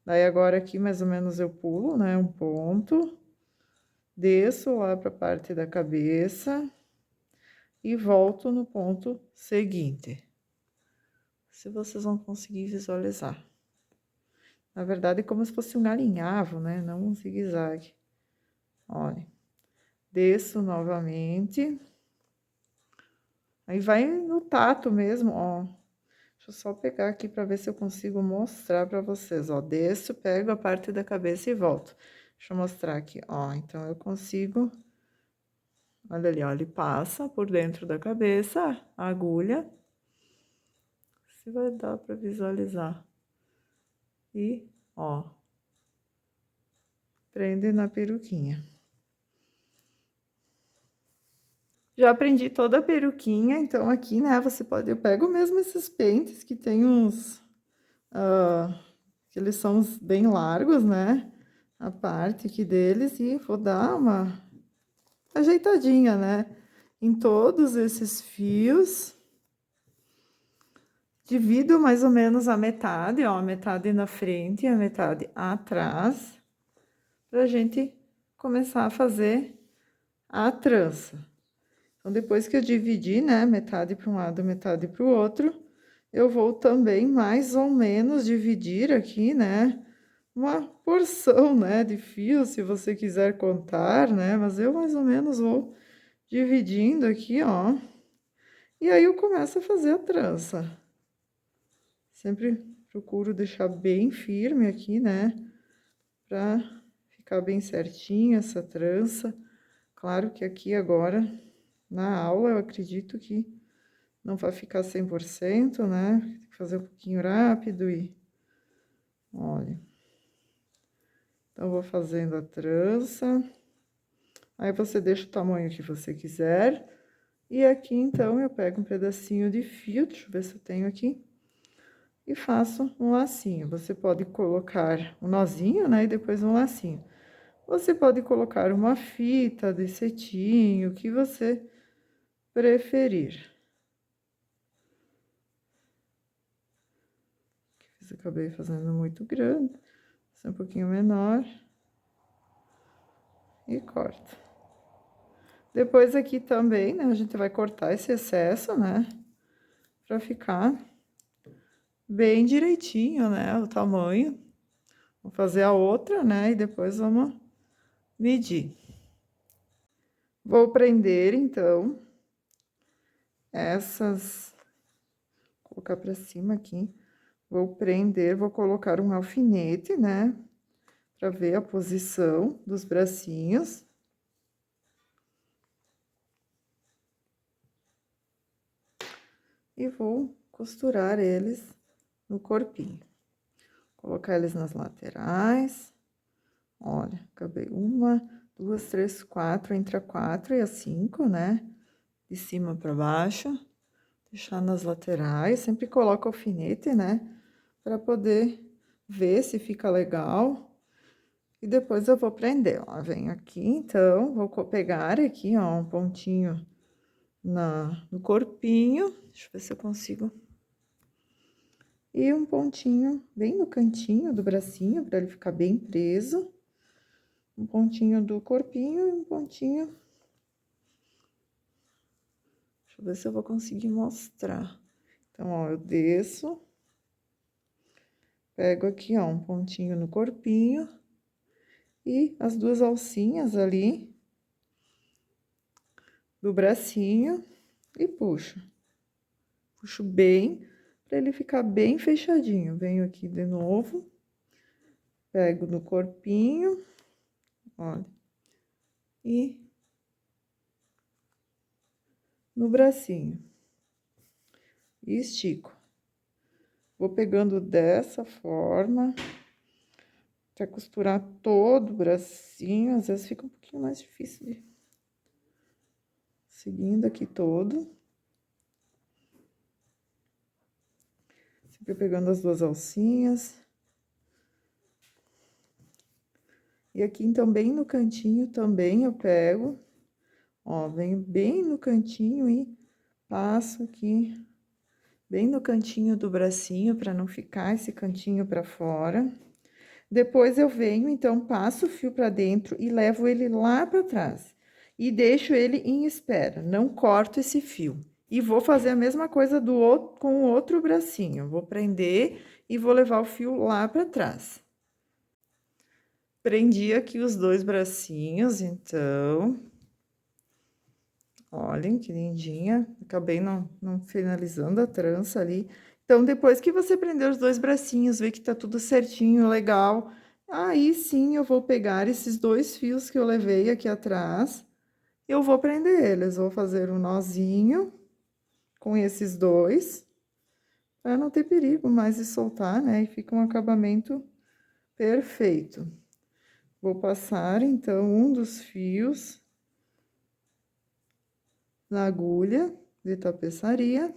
Daí agora aqui, mais ou menos, eu pulo, né, um ponto. Desço lá pra parte da cabeça. E volto no ponto seguinte. Se vocês vão conseguir visualizar. Na verdade, é como se fosse um alinhavo, né? Não um zigue-zague. Olha. Desço novamente. Aí vai no tato mesmo, ó. Deixa eu só pegar aqui para ver se eu consigo mostrar para vocês, ó. Desço, pego a parte da cabeça e volto. Deixa eu mostrar aqui, ó. Então, eu consigo... Olha ali, ó. Ele passa por dentro da cabeça, a agulha. Se vai dar para visualizar. E, ó, prende na peruquinha. Já aprendi toda a peruquinha, então aqui, né, você pode... Eu pego mesmo esses pentes que tem uns... que eles são bem largos, né? A parte aqui deles e vou dar uma ajeitadinha, né? Em todos esses fios. Divido mais ou menos a metade, ó, a metade na frente e a metade atrás, pra gente começar a fazer a trança. Então, depois que eu dividir, né, metade para um lado, metade para o outro, eu vou também mais ou menos dividir aqui, né, uma porção, né, de fios, se você quiser contar, né, mas eu mais ou menos vou dividindo aqui, ó, e aí eu começo a fazer a trança. Sempre procuro deixar bem firme aqui, né, pra ficar bem certinha essa trança. Claro que aqui agora, na aula, eu acredito que não vai ficar 100%, né, tem que fazer um pouquinho rápido e... Olha. Então, vou fazendo a trança. Aí, você deixa o tamanho que você quiser. E aqui, então, eu pego um pedacinho de fio, deixa eu ver se eu tenho aqui. E faço um lacinho. Você pode colocar um nozinho, né, e depois um lacinho. Você pode colocar uma fita de cetim, o que você preferir. Acabei fazendo muito grande, um pouquinho menor. E corta. Depois aqui também, né, a gente vai cortar esse excesso, né, pra ficar bem direitinho, né, o tamanho. Vou fazer a outra, né, e depois vamos medir. Vou prender, então, essas... Vou colocar pra cima aqui. Vou prender, vou colocar um alfinete, né, pra ver a posição dos bracinhos. E vou costurar eles no corpinho. Colocar eles nas laterais. Olha, acabei 1, 2, 3, 4, entre a 4 e a 5, né? De cima para baixo. Deixar nas laterais. Sempre coloco alfinete, né? Para poder ver se fica legal. E depois eu vou prender, ó. Venho aqui, então, vou pegar aqui, ó, um pontinho no corpinho. Deixa eu ver se eu consigo. E um pontinho bem no cantinho do bracinho, para ele ficar bem preso. Um pontinho do corpinho e um pontinho Deixa eu ver se eu vou conseguir mostrar. Então, ó, eu desço, pego aqui, ó, um pontinho no corpinho e as duas alcinhas ali do bracinho e puxo. Puxo bem, para ele ficar bem fechadinho. Venho aqui de novo, pego no corpinho, olha, e no bracinho. E estico. Vou pegando dessa forma, até costurar todo o bracinho, às vezes fica um pouquinho mais difícil de... Seguindo aqui todo. Sempre pegando as duas alcinhas. E aqui, então, bem no cantinho também eu pego, ó, venho bem no cantinho e passo aqui, bem no cantinho do bracinho, para não ficar esse cantinho para fora. Depois eu venho, então, passo o fio para dentro e levo ele lá para trás. E deixo ele em espera, não corto esse fio. E vou fazer a mesma coisa com o outro bracinho. Vou prender e vou levar o fio lá para trás. Prendi aqui os dois bracinhos, então. Olhem que lindinha. Acabei não finalizando a trança ali. Então, depois que você prender os dois bracinhos, ver que tá tudo certinho, legal, aí sim eu vou pegar esses dois fios que eu levei aqui atrás, eu vou prender eles. Vou fazer um nozinho com esses dois, para não ter perigo mais de soltar, né? E fica um acabamento perfeito. Vou passar, então, um dos fios na agulha de tapeçaria.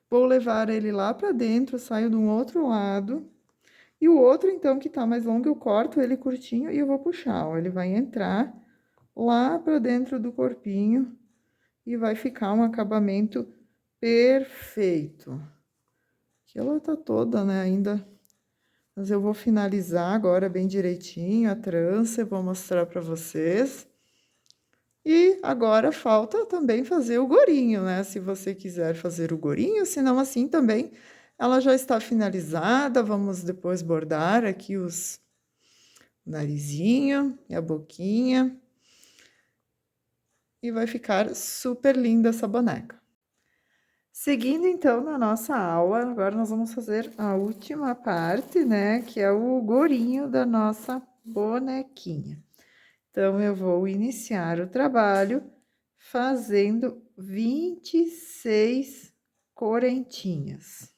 Vou levar ele lá pra dentro, saio de um outro lado. E o outro, então, que tá mais longo, eu corto ele curtinho e eu vou puxar, ó. Ele vai entrar lá pra dentro do corpinho e vai ficar um acabamento perfeito. Aqui ela tá toda, né, ainda... Mas eu vou finalizar agora bem direitinho a trança, eu vou mostrar pra vocês. E agora falta também fazer o gorinho, né? Se você quiser fazer o gorinho, senão assim também ela já está finalizada. Vamos depois bordar aqui o narizinho e a boquinha. E vai ficar super linda essa boneca. Seguindo então na nossa aula, agora nós vamos fazer a última parte, né? Que é o gorinho da nossa bonequinha. Então, eu vou iniciar o trabalho fazendo 26 correntinhas.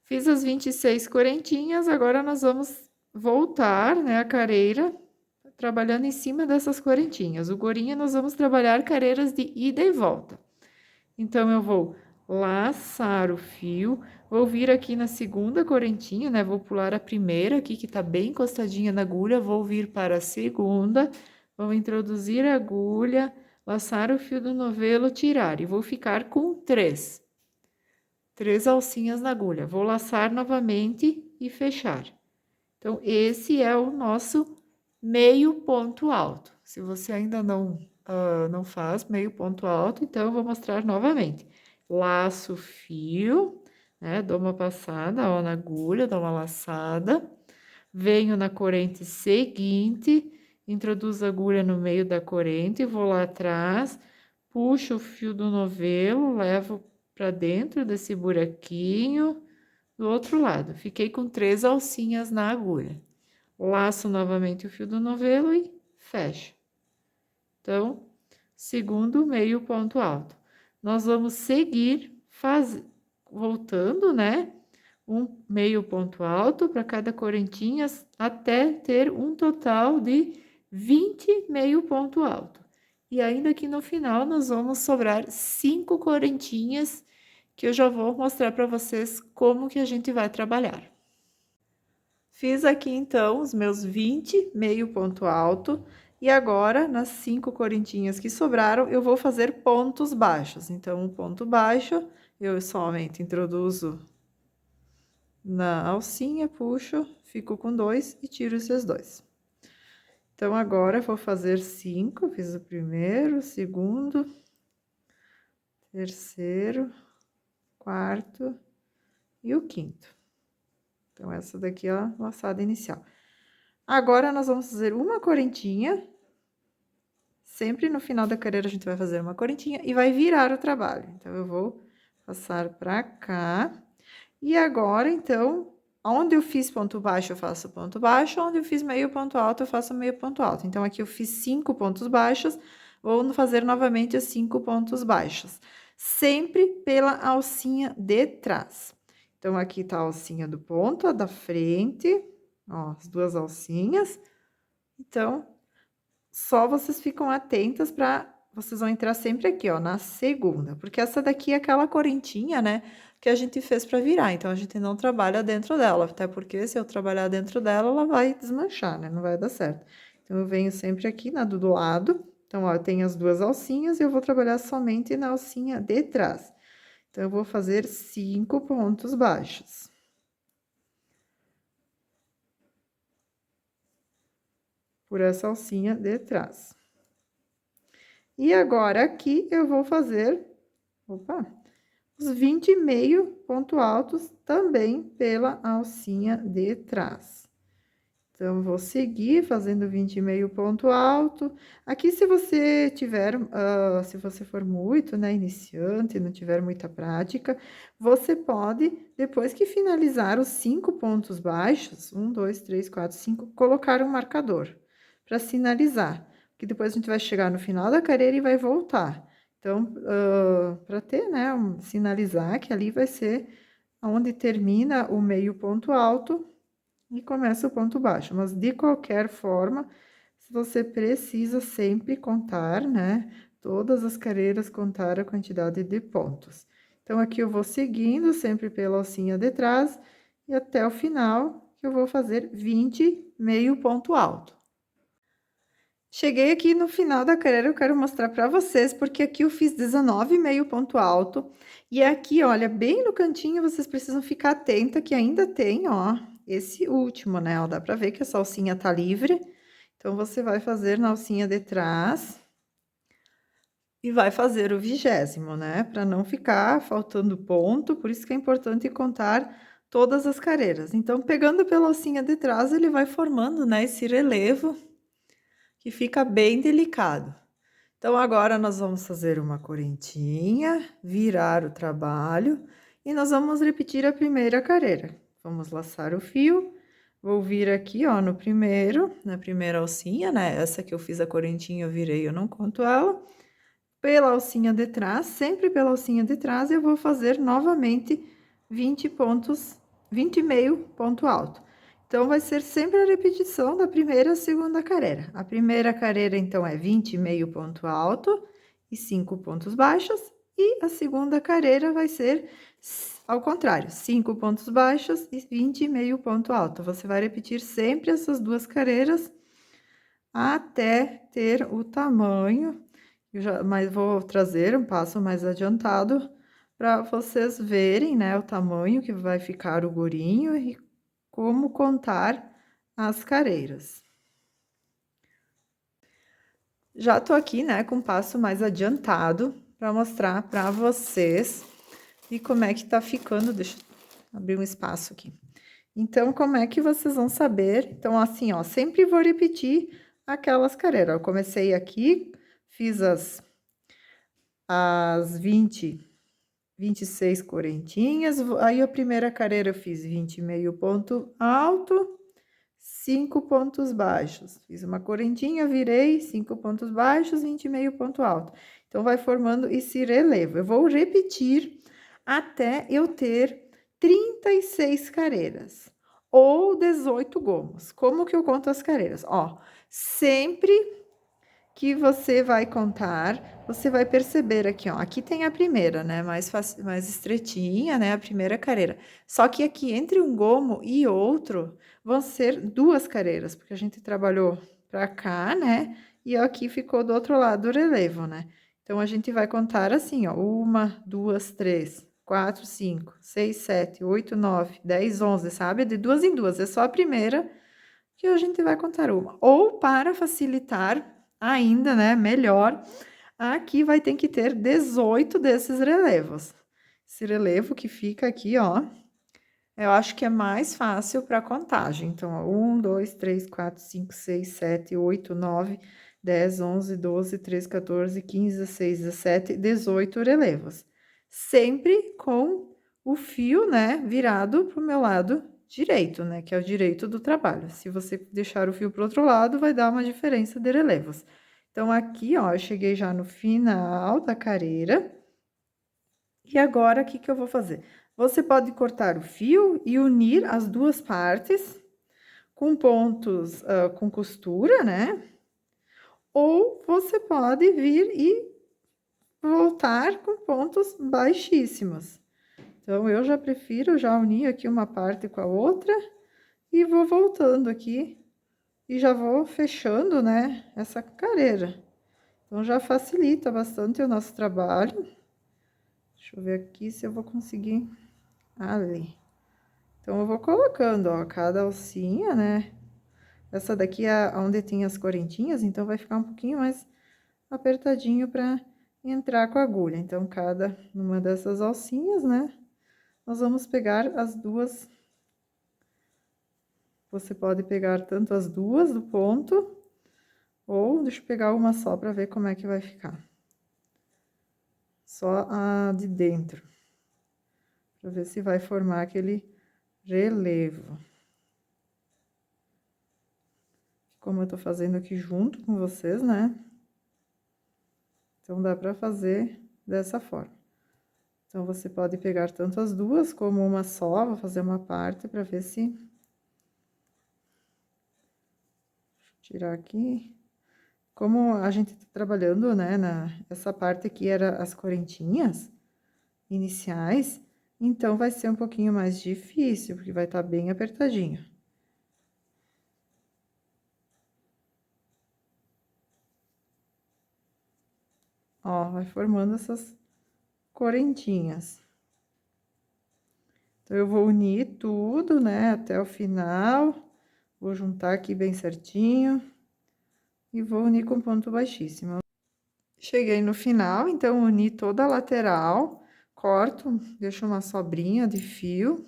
Fiz as 26 correntinhas, agora nós vamos voltar, né, a careira, trabalhando em cima dessas correntinhas. O gorinho nós vamos trabalhar careiras de ida e volta. Então, eu vou laçar o fio, vou vir aqui na segunda correntinha, né? Vou pular a primeira aqui, que tá bem encostadinha na agulha, vou vir para a segunda, vou introduzir a agulha, laçar o fio do novelo, tirar, e vou ficar com três alcinhas na agulha. Vou laçar novamente e fechar. Então, esse é o nosso meio ponto alto. Se você ainda não faz meio ponto alto, então eu vou mostrar novamente. Laço o fio, né? Dou uma passada, ó, na agulha, dou uma laçada. Venho na corrente seguinte, introduzo a agulha no meio da corrente, vou lá atrás, puxo o fio do novelo, levo para dentro desse buraquinho do outro lado. Fiquei com 3 alcinhas na agulha. Laço novamente o fio do novelo e fecho. Então, segundo meio ponto alto. Nós vamos seguir voltando, né? Um meio ponto alto para cada correntinha até ter um total de 20 meio ponto alto. E ainda aqui no final nós vamos sobrar 5 correntinhas que eu já vou mostrar para vocês como que a gente vai trabalhar. Fiz aqui, então, os meus 20 meio ponto alto, e agora, nas 5 correntinhas que sobraram, eu vou fazer pontos baixos. Então, um ponto baixo, eu somente introduzo na alcinha, puxo, fico com 2 e tiro esses 2. Então, agora, eu vou fazer 5, fiz o primeiro, o segundo, terceiro, quarto e o quinto. Então, essa daqui é a laçada inicial. Agora, nós vamos fazer uma correntinha. Sempre no final da carreira, a gente vai fazer uma correntinha e vai virar o trabalho. Então, eu vou passar pra cá. E agora, então, onde eu fiz ponto baixo, eu faço ponto baixo. Onde eu fiz meio ponto alto, eu faço meio ponto alto. Então, aqui eu fiz 5 pontos baixos. Vou fazer novamente os 5 pontos baixos. Sempre pela alcinha de trás. Então, aqui tá a alcinha do ponto, a da frente. Ó, as duas alcinhas. Então, só vocês ficam atentas para vocês vão entrar sempre aqui, ó, na segunda, porque essa daqui é aquela correntinha, né, que a gente fez para virar, então a gente não trabalha dentro dela, até porque se eu trabalhar dentro dela, ela vai desmanchar, né, não vai dar certo. Então, eu venho sempre aqui na do lado, então, ó, eu tenho as duas alcinhas e eu vou trabalhar somente na alcinha de trás. Então, eu vou fazer 5 pontos baixos. Por essa alcinha de trás. E agora, aqui, eu vou fazer, opa, os 20 meio ponto altos também pela alcinha de trás. Então, vou seguir fazendo 20 meio ponto alto. Aqui, se você tiver, se você for muito, né, iniciante, não tiver muita prática, você pode, depois que finalizar os 5 pontos baixos, 1, 2, 3, 4, 5, colocar um marcador para sinalizar. Que depois a gente vai chegar no final da carreira e vai voltar. Então, para ter, né, sinalizar que ali vai ser onde termina o meio ponto alto e começa o ponto baixo. Mas, de qualquer forma, você precisa sempre contar, né, todas as carreiras, contar a quantidade de pontos. Então, aqui eu vou seguindo sempre pela alcinha de trás e até o final, que eu vou fazer 20 meio ponto alto. Cheguei aqui no final da carreira, eu quero mostrar para vocês, porque aqui eu fiz 19 meio ponto alto, e aqui, olha, bem no cantinho, vocês precisam ficar atenta que ainda tem, ó, esse último, né, ó, dá pra ver que essa alcinha tá livre, então, você vai fazer na alcinha de trás e vai fazer o 20º, né, pra não ficar faltando ponto, por isso que é importante contar todas as carreiras. Então, pegando pela alcinha de trás, ele vai formando, né, esse relevo que fica bem delicado. Então, agora nós vamos fazer uma correntinha, virar o trabalho e nós vamos repetir a primeira carreira. Vamos laçar o fio, vou vir aqui, ó, no primeiro, na primeira alcinha, né? Essa que eu fiz a correntinha, eu virei, eu não conto ela. Pela alcinha de trás, sempre pela alcinha de trás, eu vou fazer novamente 20 pontos, 20 meio ponto alto. Então, vai ser sempre a repetição da primeira e segunda carreira. A primeira carreira, então, é 20 meio ponto alto e 5 pontos baixos. E a segunda carreira vai ser ao contrário, 5 pontos baixos e 20 meio ponto alto. Você vai repetir sempre essas duas carreiras até ter o tamanho. Mas vou trazer um passo mais adiantado para vocês verem, né, o tamanho que vai ficar o gorinho e como contar as carreiras. Já tô aqui, né, com um passo mais adiantado para mostrar para vocês e como é que tá ficando. Deixa eu abrir um espaço aqui. Então, como é que vocês vão saber? Então, assim, ó, sempre vou repetir aquelas carreiras. Eu comecei aqui, fiz as 26 correntinhas, aí a primeira carreira eu fiz 20 meio ponto alto, 5 pontos baixos. Fiz uma correntinha, virei 5 pontos baixos, 20 meio ponto alto. Então, vai formando esse relevo. Eu vou repetir até eu ter 36 carreiras ou 18 gomos. Como que eu conto as carreiras? Ó, sempre que você vai contar, você vai perceber aqui, ó, aqui tem a primeira, né, mais estreitinha, né, a primeira carreira. Só que aqui, entre um gomo e outro, vão ser 2 carreiras, porque a gente trabalhou pra cá, né, e aqui ficou do outro lado do relevo, né. Então, a gente vai contar assim, ó, 1, 2, 3, 4, 5, 6, 7, 8, 9, 10, 11, sabe? De duas em duas. É só a primeira que a gente vai contar uma. Ou para facilitar ainda, né? Melhor, aqui vai ter que ter 18 desses relevos. Esse relevo que fica aqui, ó, eu acho que é mais fácil para contagem. Então, ó, 1, 2, 3, 4, 5, 6, 7, 8, 9, 10, 11, 12, 13, 14, 15, 16, 17, 18 relevos. Sempre com o fio, né, virado para o meu lado direito, né, que é o direito do trabalho. Se você deixar o fio para o outro lado, vai dar uma diferença de relevos. Então, aqui, ó, eu cheguei já no final da careira. E agora, o que que eu vou fazer? Você pode cortar o fio e unir as duas partes com pontos, com costura, né? Ou você pode vir e voltar com pontos baixíssimos. Então, eu já prefiro já unir aqui uma parte com a outra e vou voltando aqui e já vou fechando, né, essa careira. Então, já facilita bastante o nosso trabalho. Deixa eu ver aqui se eu vou conseguir ali. Então, eu vou colocando, ó, cada alcinha, né? Essa daqui é onde tem as correntinhas, então vai ficar um pouquinho mais apertadinho para entrar com a agulha. Então, cada uma dessas alcinhas, né? Nós vamos pegar as duas. Você pode pegar tanto as duas do ponto, ou deixa eu pegar uma só para ver como é que vai ficar. Só a de dentro. Para ver se vai formar aquele relevo. Como eu tô fazendo aqui junto com vocês, né? Então, dá para fazer dessa forma. Então, você pode pegar tanto as duas como uma só. Vou fazer uma parte para ver se... Deixa eu tirar aqui. Como a gente tá trabalhando, né, essa parte aqui era as correntinhas iniciais, então vai ser um pouquinho mais difícil, porque vai estar bem apertadinho. Ó, vai formando essas correntinhas. Então, eu vou unir tudo, né, até o final. Vou juntar aqui bem certinho. E vou unir com ponto baixíssimo. Cheguei no final, então, uni toda a lateral. Corto, deixo uma sobrinha de fio.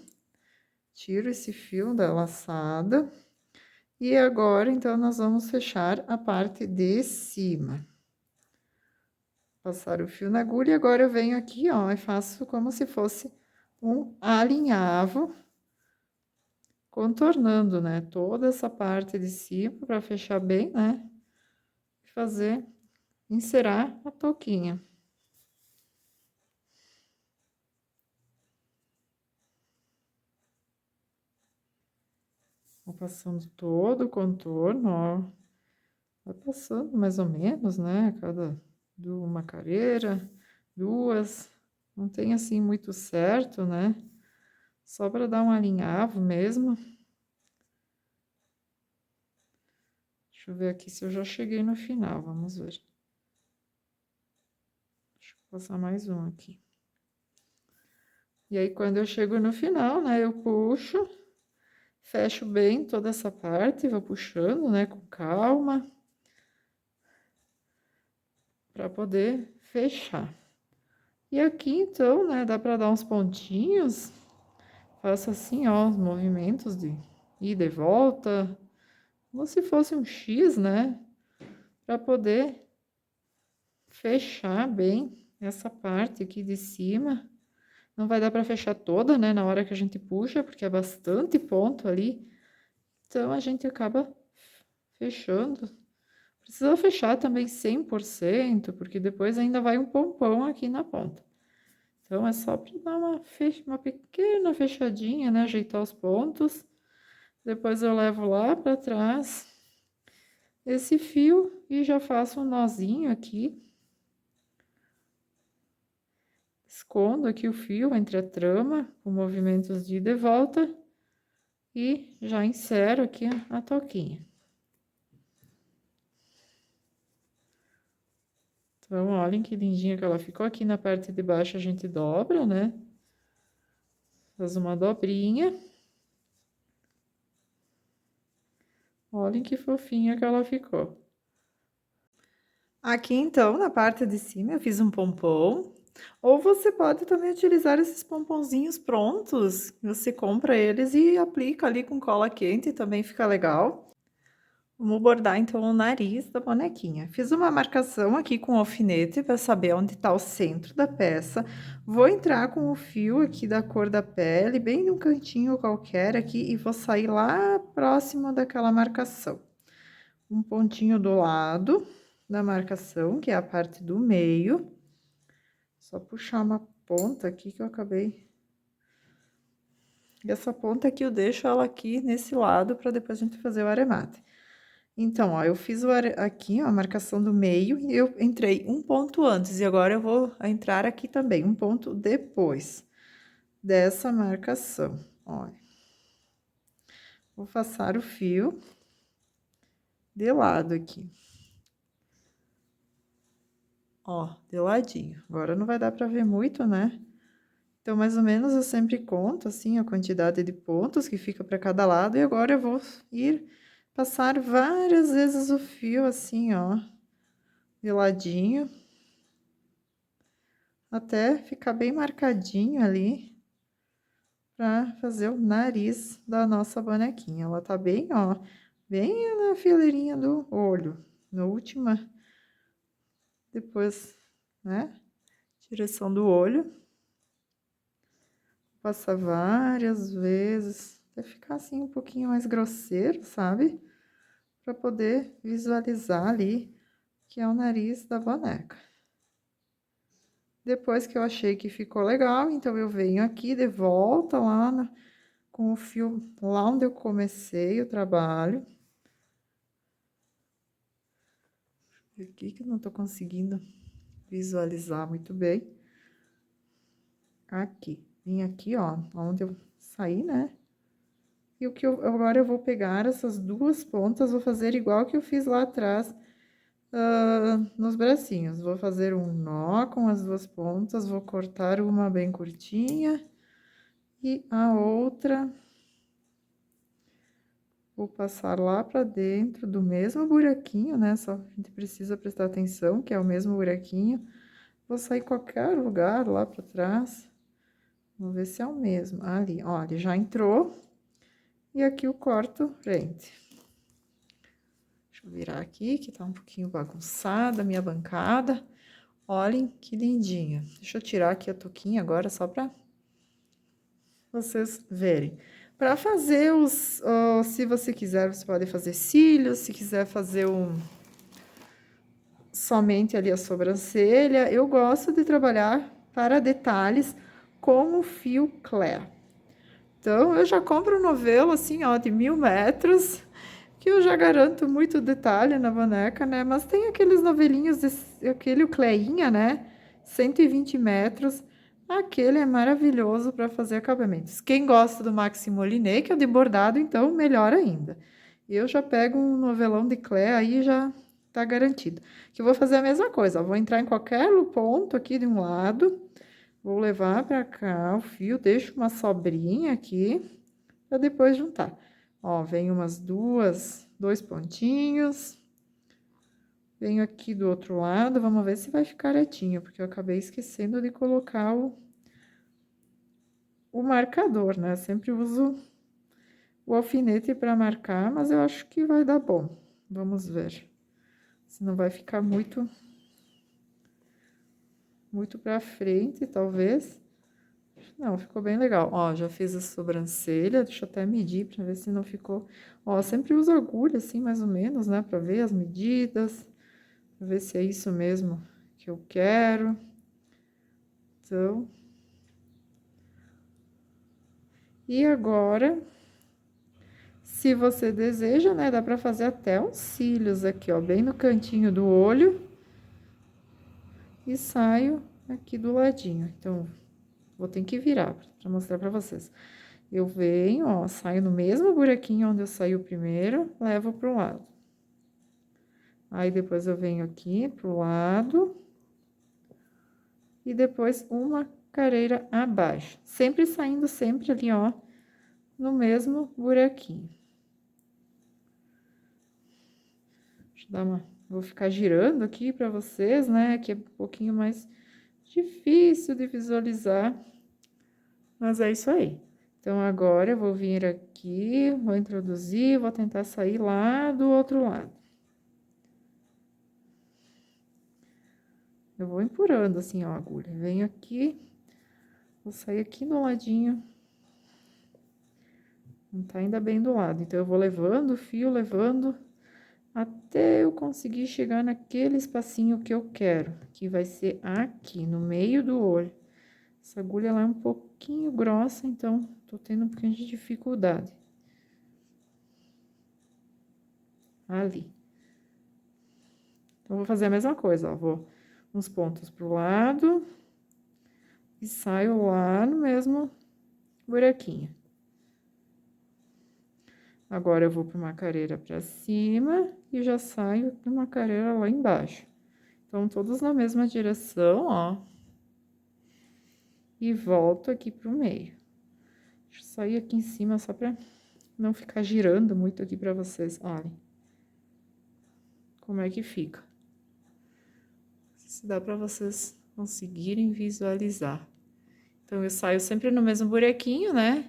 Tiro esse fio da laçada. E agora, então, nós vamos fechar a parte de cima. Passar o fio na agulha, e agora eu venho aqui, ó, e faço como se fosse um alinhavo, contornando, né, toda essa parte de cima para fechar bem, né, e fazer, encerar a touquinha. Vou passando todo o contorno, ó, vai passando mais ou menos, né, cada uma careira, duas, não tem assim muito certo, né, só para dar um alinhavo mesmo. Deixa eu ver aqui se eu já cheguei no final, vamos ver. Deixa eu passar mais um aqui. E aí, quando eu chego no final, né, eu puxo, fecho bem toda essa parte, vou puxando, né, com calma, para poder fechar. E aqui, então, né, dá para dar uns pontinhos, faço assim, ó, os movimentos de ida e volta, como se fosse um X, né, para poder fechar bem essa parte aqui de cima. Não vai dar para fechar toda, né, na hora que a gente puxa, porque é bastante ponto ali. Então, a gente acaba fechando. Precisa fechar também 100%, porque depois ainda vai um pompom aqui na ponta. Então, é só para dar uma pequena fechadinha, né, ajeitar os pontos. Depois eu levo lá para trás esse fio e já faço um nozinho aqui. Escondo aqui o fio entre a trama, com movimentos de ida e volta. E já insero aqui a touquinha. Então, olhem que lindinha que ela ficou. Aqui na parte de baixo a gente dobra, né? Faz uma dobrinha. Olhem que fofinha que ela ficou. Aqui, então, na parte de cima, eu fiz um pompom. Ou você pode também utilizar esses pomponzinhos prontos. Você compra eles e aplica ali com cola quente, também fica legal. Vamos bordar, então, o nariz da bonequinha. Fiz uma marcação aqui com alfinete para saber onde está o centro da peça. Vou entrar com o fio aqui da cor da pele, bem num cantinho qualquer aqui, e vou sair lá próximo daquela marcação. Um pontinho do lado da marcação, que é a parte do meio. Só puxar uma ponta aqui que eu acabei. E essa ponta aqui eu deixo ela aqui nesse lado para depois a gente fazer o aremate. Então, ó, eu fiz aqui, ó, a marcação do meio e eu entrei um ponto antes. E agora eu vou entrar aqui também, um ponto depois dessa marcação. Olha. Vou passar o fio de lado aqui. Ó, de ladinho. Agora não vai dar para ver muito, né? Então, mais ou menos, eu sempre conto, assim, a quantidade de pontos que fica para cada lado. E agora eu vou ir passar várias vezes o fio, assim, ó, de ladinho. Até ficar bem marcadinho ali, para fazer o nariz da nossa bonequinha. Ela tá bem, ó, bem na fileirinha do olho. Na última, depois, né, direção do olho. Passa várias vezes, até ficar assim um pouquinho mais grosseiro, sabe? Para poder visualizar ali que é o nariz da boneca. Depois que eu achei que ficou legal, então eu venho aqui de volta lá com o fio lá onde eu comecei o trabalho. Aqui que eu não tô conseguindo visualizar muito bem. Aqui, vim aqui, ó, onde eu saí, né? E o que agora eu vou pegar essas duas pontas, vou fazer igual que eu fiz lá atrás, nos bracinhos. Vou fazer um nó com as duas pontas, vou cortar uma bem curtinha e a outra vou passar lá pra dentro do mesmo buraquinho, né? Só a gente precisa prestar atenção que é o mesmo buraquinho. Vou sair qualquer lugar lá pra trás. Vamos ver se é o mesmo. Ali, olha, já entrou. E aqui eu corto frente. Deixa eu virar aqui, que tá um pouquinho bagunçada a minha bancada. Olhem que lindinha. Deixa eu tirar aqui a touquinha agora, só pra vocês verem. Pra fazer se você quiser, você pode fazer cílios, se quiser fazer somente ali a sobrancelha. Eu gosto de trabalhar para detalhes com o fio Clair. Então, eu já compro um novelo, assim, ó, de 1000 metros, que eu já garanto muito detalhe na boneca, né? Mas tem aqueles novelinhos, aquele Cleinha, né? 120 metros. Aquele é maravilhoso para fazer acabamentos. Quem gosta do Maxi Moliné, que é de bordado, então, melhor ainda. Eu já pego um novelão de clé, aí já tá garantido. Que eu vou fazer a mesma coisa, ó, vou entrar em qualquer ponto aqui de um lado, vou levar para cá o fio, deixo uma sobrinha aqui, para depois juntar. Ó, vem dois pontinhos. Venho aqui do outro lado, vamos ver se vai ficar retinho, porque eu acabei esquecendo de colocar o marcador, né? Eu sempre uso o alfinete para marcar, mas eu acho que vai dar bom. Vamos ver. Se não vai ficar muito para frente, talvez. Não, ficou bem legal. Ó, já fiz a sobrancelha, deixa eu até medir pra ver se não ficou. Ó, sempre uso agulha, assim, mais ou menos, né, pra ver as medidas, pra ver se é isso mesmo que eu quero. Então. E agora, se você deseja, né, dá pra fazer até uns cílios aqui, ó, bem no cantinho do olho. E saio aqui do ladinho. Então, vou ter que virar pra mostrar pra vocês. Eu venho, ó, saio no mesmo buraquinho onde eu saí o primeiro, levo pro lado. Aí, depois eu venho aqui pro lado. E depois uma carreira abaixo. Sempre saindo sempre ali, ó, no mesmo buraquinho. Deixa eu dar uma... Vou ficar girando aqui pra vocês, né, que é um pouquinho mais difícil de visualizar, mas é isso aí. Então, agora eu vou vir aqui, vou introduzir, vou tentar sair lá do outro lado. Eu vou empurrando assim, ó, a agulha. Venho aqui, vou sair aqui no ladinho. Não tá ainda bem do lado, então eu vou levando o fio, levando, até eu conseguir chegar naquele espacinho que eu quero, que vai ser aqui, no meio do olho. Essa agulha, ela é um pouquinho grossa, então, tô tendo um pouquinho de dificuldade. Ali. Então, vou fazer a mesma coisa, ó, vou uns pontos pro lado e saio lá no mesmo buraquinho. Agora, eu vou para uma carreira pra cima e já saio numa carreira lá embaixo. Então, todos na mesma direção, ó. E volto aqui pro meio. Deixa eu sair aqui em cima só pra não ficar girando muito aqui pra vocês, olhem. Como é que fica. Se dá pra vocês conseguirem visualizar. Então, eu saio sempre no mesmo buraquinho, né?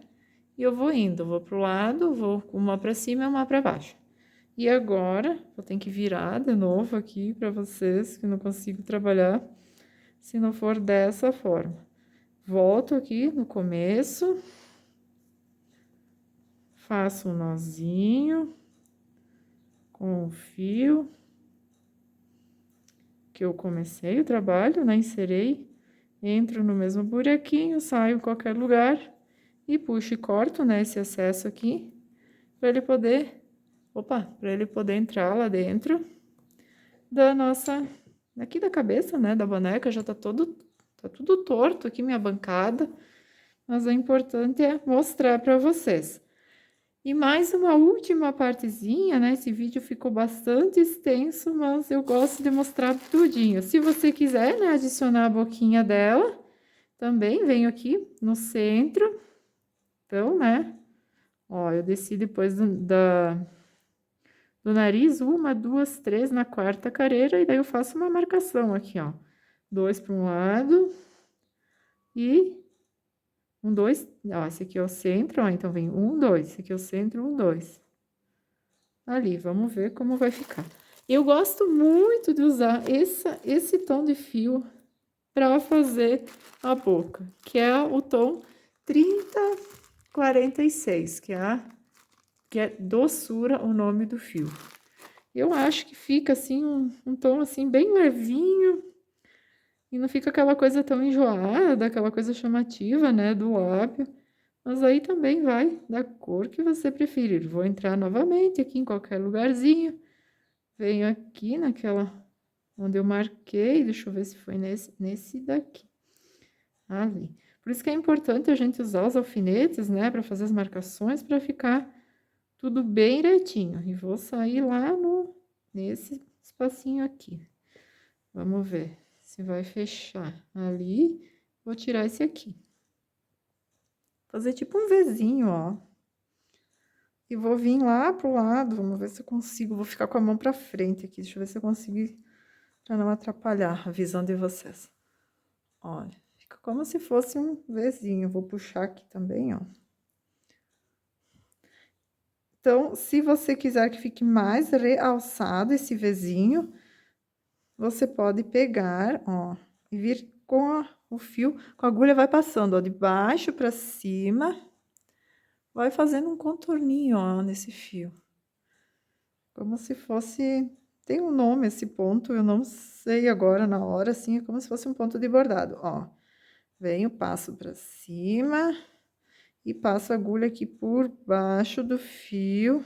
E eu vou indo, vou pro lado, vou uma pra cima e uma pra baixo. E agora, vou ter que virar de novo aqui pra vocês, que eu não consigo trabalhar se não for dessa forma. Volto aqui no começo, faço um nozinho com o fio que eu comecei o trabalho, né? Inserei, entro no mesmo buraquinho, saio em qualquer lugar e puxo e corto, né? Esse excesso aqui, para ele poder, para ele poder entrar lá dentro da nossa, aqui da cabeça, né? Da boneca, já tá tudo torto aqui, minha bancada, mas o importante é mostrar para vocês. E mais uma última partezinha, né? Esse vídeo ficou bastante extenso, mas eu gosto de mostrar tudinho. Se você quiser, né, adicionar a boquinha dela, também venho aqui no centro. Então, né, ó, eu desci depois do nariz, 1, 2, 3 na quarta carreira, e daí eu faço uma marcação aqui, ó. 2 para um lado e 1, 2, ó, esse aqui é o centro, ó, então vem 1, 2, esse aqui é o centro, 1, 2. Ali, vamos ver como vai ficar. Eu gosto muito de usar esse tom de fio para fazer a boca, que é o tom 3046, que é doçura o nome do fio. Eu acho que fica assim, um tom assim bem levinho, e não fica aquela coisa tão enjoada, aquela coisa chamativa, né, do lábio. Mas aí também vai da cor que você preferir. Vou entrar novamente aqui em qualquer lugarzinho. Venho aqui naquela onde eu marquei. Deixa eu ver se foi nesse daqui. Ali. Por isso que é importante a gente usar os alfinetes, né? Para fazer as marcações, para ficar tudo bem retinho. E vou sair lá nesse espacinho aqui. Vamos ver se vai fechar ali. Vou tirar esse aqui. Fazer tipo um Vzinho, ó. E vou vir lá pro lado, vamos ver se eu consigo. Vou ficar com a mão pra frente aqui, deixa eu ver se eu consigo, pra não atrapalhar a visão de vocês. Olha, fica como se fosse um Vzinho. Vou puxar aqui também, ó. Então, se você quiser que fique mais realçado esse Vzinho, você pode pegar, ó, e vir com o fio, com a agulha vai passando, ó, de baixo pra cima. Vai fazendo um contorninho, ó, nesse fio. Como se fosse... Tem um nome esse ponto, eu não sei agora na hora, assim, é como se fosse um ponto de bordado, ó. Venho, passo pra cima e passo a agulha aqui por baixo do fio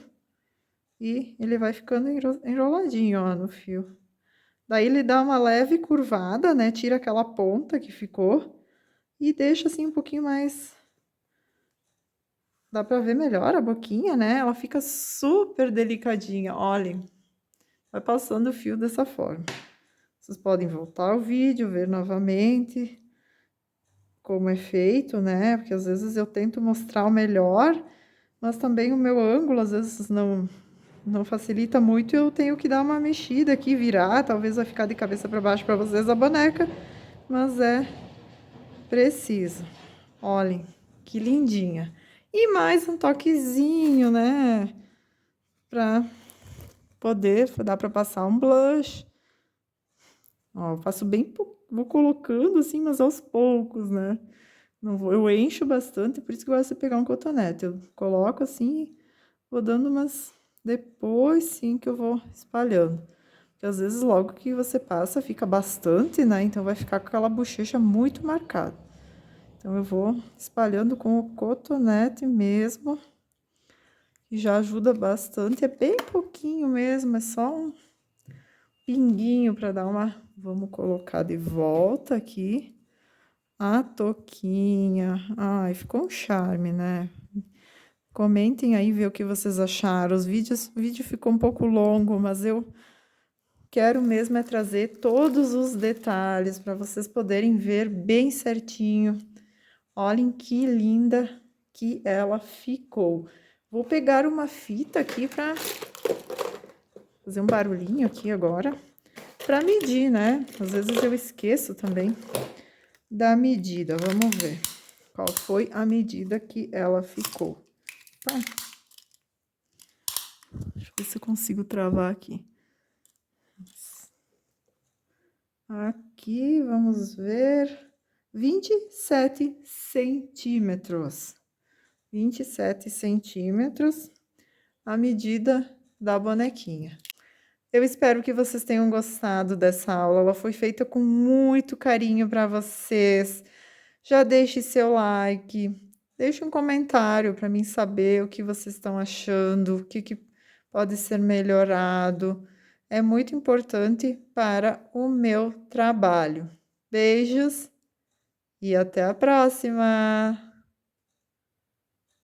e ele vai ficando enroladinho, ó, no fio. Daí ele dá uma leve curvada, né, tira aquela ponta que ficou e deixa assim um pouquinho mais... Dá pra ver melhor a boquinha, né? Ela fica super delicadinha, olhem. Vai passando o fio dessa forma. Vocês podem voltar ao vídeo, ver novamente. como é feito, né? Porque às vezes eu tento mostrar o melhor, mas também o meu ângulo às vezes não facilita muito e eu tenho que dar uma mexida aqui, virar, talvez vai ficar de cabeça para baixo para vocês a boneca, mas é preciso. Olhem, que lindinha. E mais um toquezinho, né? Pra poder, dá pra passar um blush. Ó, eu faço bem, vou colocando assim, mas aos poucos, né? Não vou, eu encho bastante, por isso que eu gosto de pegar um cotonete. Eu coloco assim, vou dando umas... Depois sim que eu vou espalhando. Porque às vezes logo que você passa fica bastante, né? Então vai ficar com aquela bochecha muito marcada. Então eu vou espalhando com o cotonete mesmo, que já ajuda bastante. É bem pouquinho mesmo, é só um pinguinho para dar uma... Vamos colocar de volta aqui a touquinha. Ai, ficou um charme, né? Comentem aí, ver o que vocês acharam. O vídeo ficou um pouco longo, mas eu quero mesmo é trazer todos os detalhes para vocês poderem ver bem certinho. Olhem que linda que ela ficou. Vou pegar uma fita aqui para fazer um barulhinho aqui agora, para medir, né? Às vezes eu esqueço também da medida. Vamos ver qual foi a medida que ela ficou. Tá? Deixa eu ver se eu consigo travar aqui. Aqui, vamos ver, 27 centímetros. 27 centímetros, a medida da bonequinha. Eu espero que vocês tenham gostado dessa aula, ela foi feita com muito carinho para vocês. Já deixe seu like, deixe um comentário para mim saber o que vocês estão achando, o que pode ser melhorado. É muito importante para o meu trabalho. Beijos e até a próxima!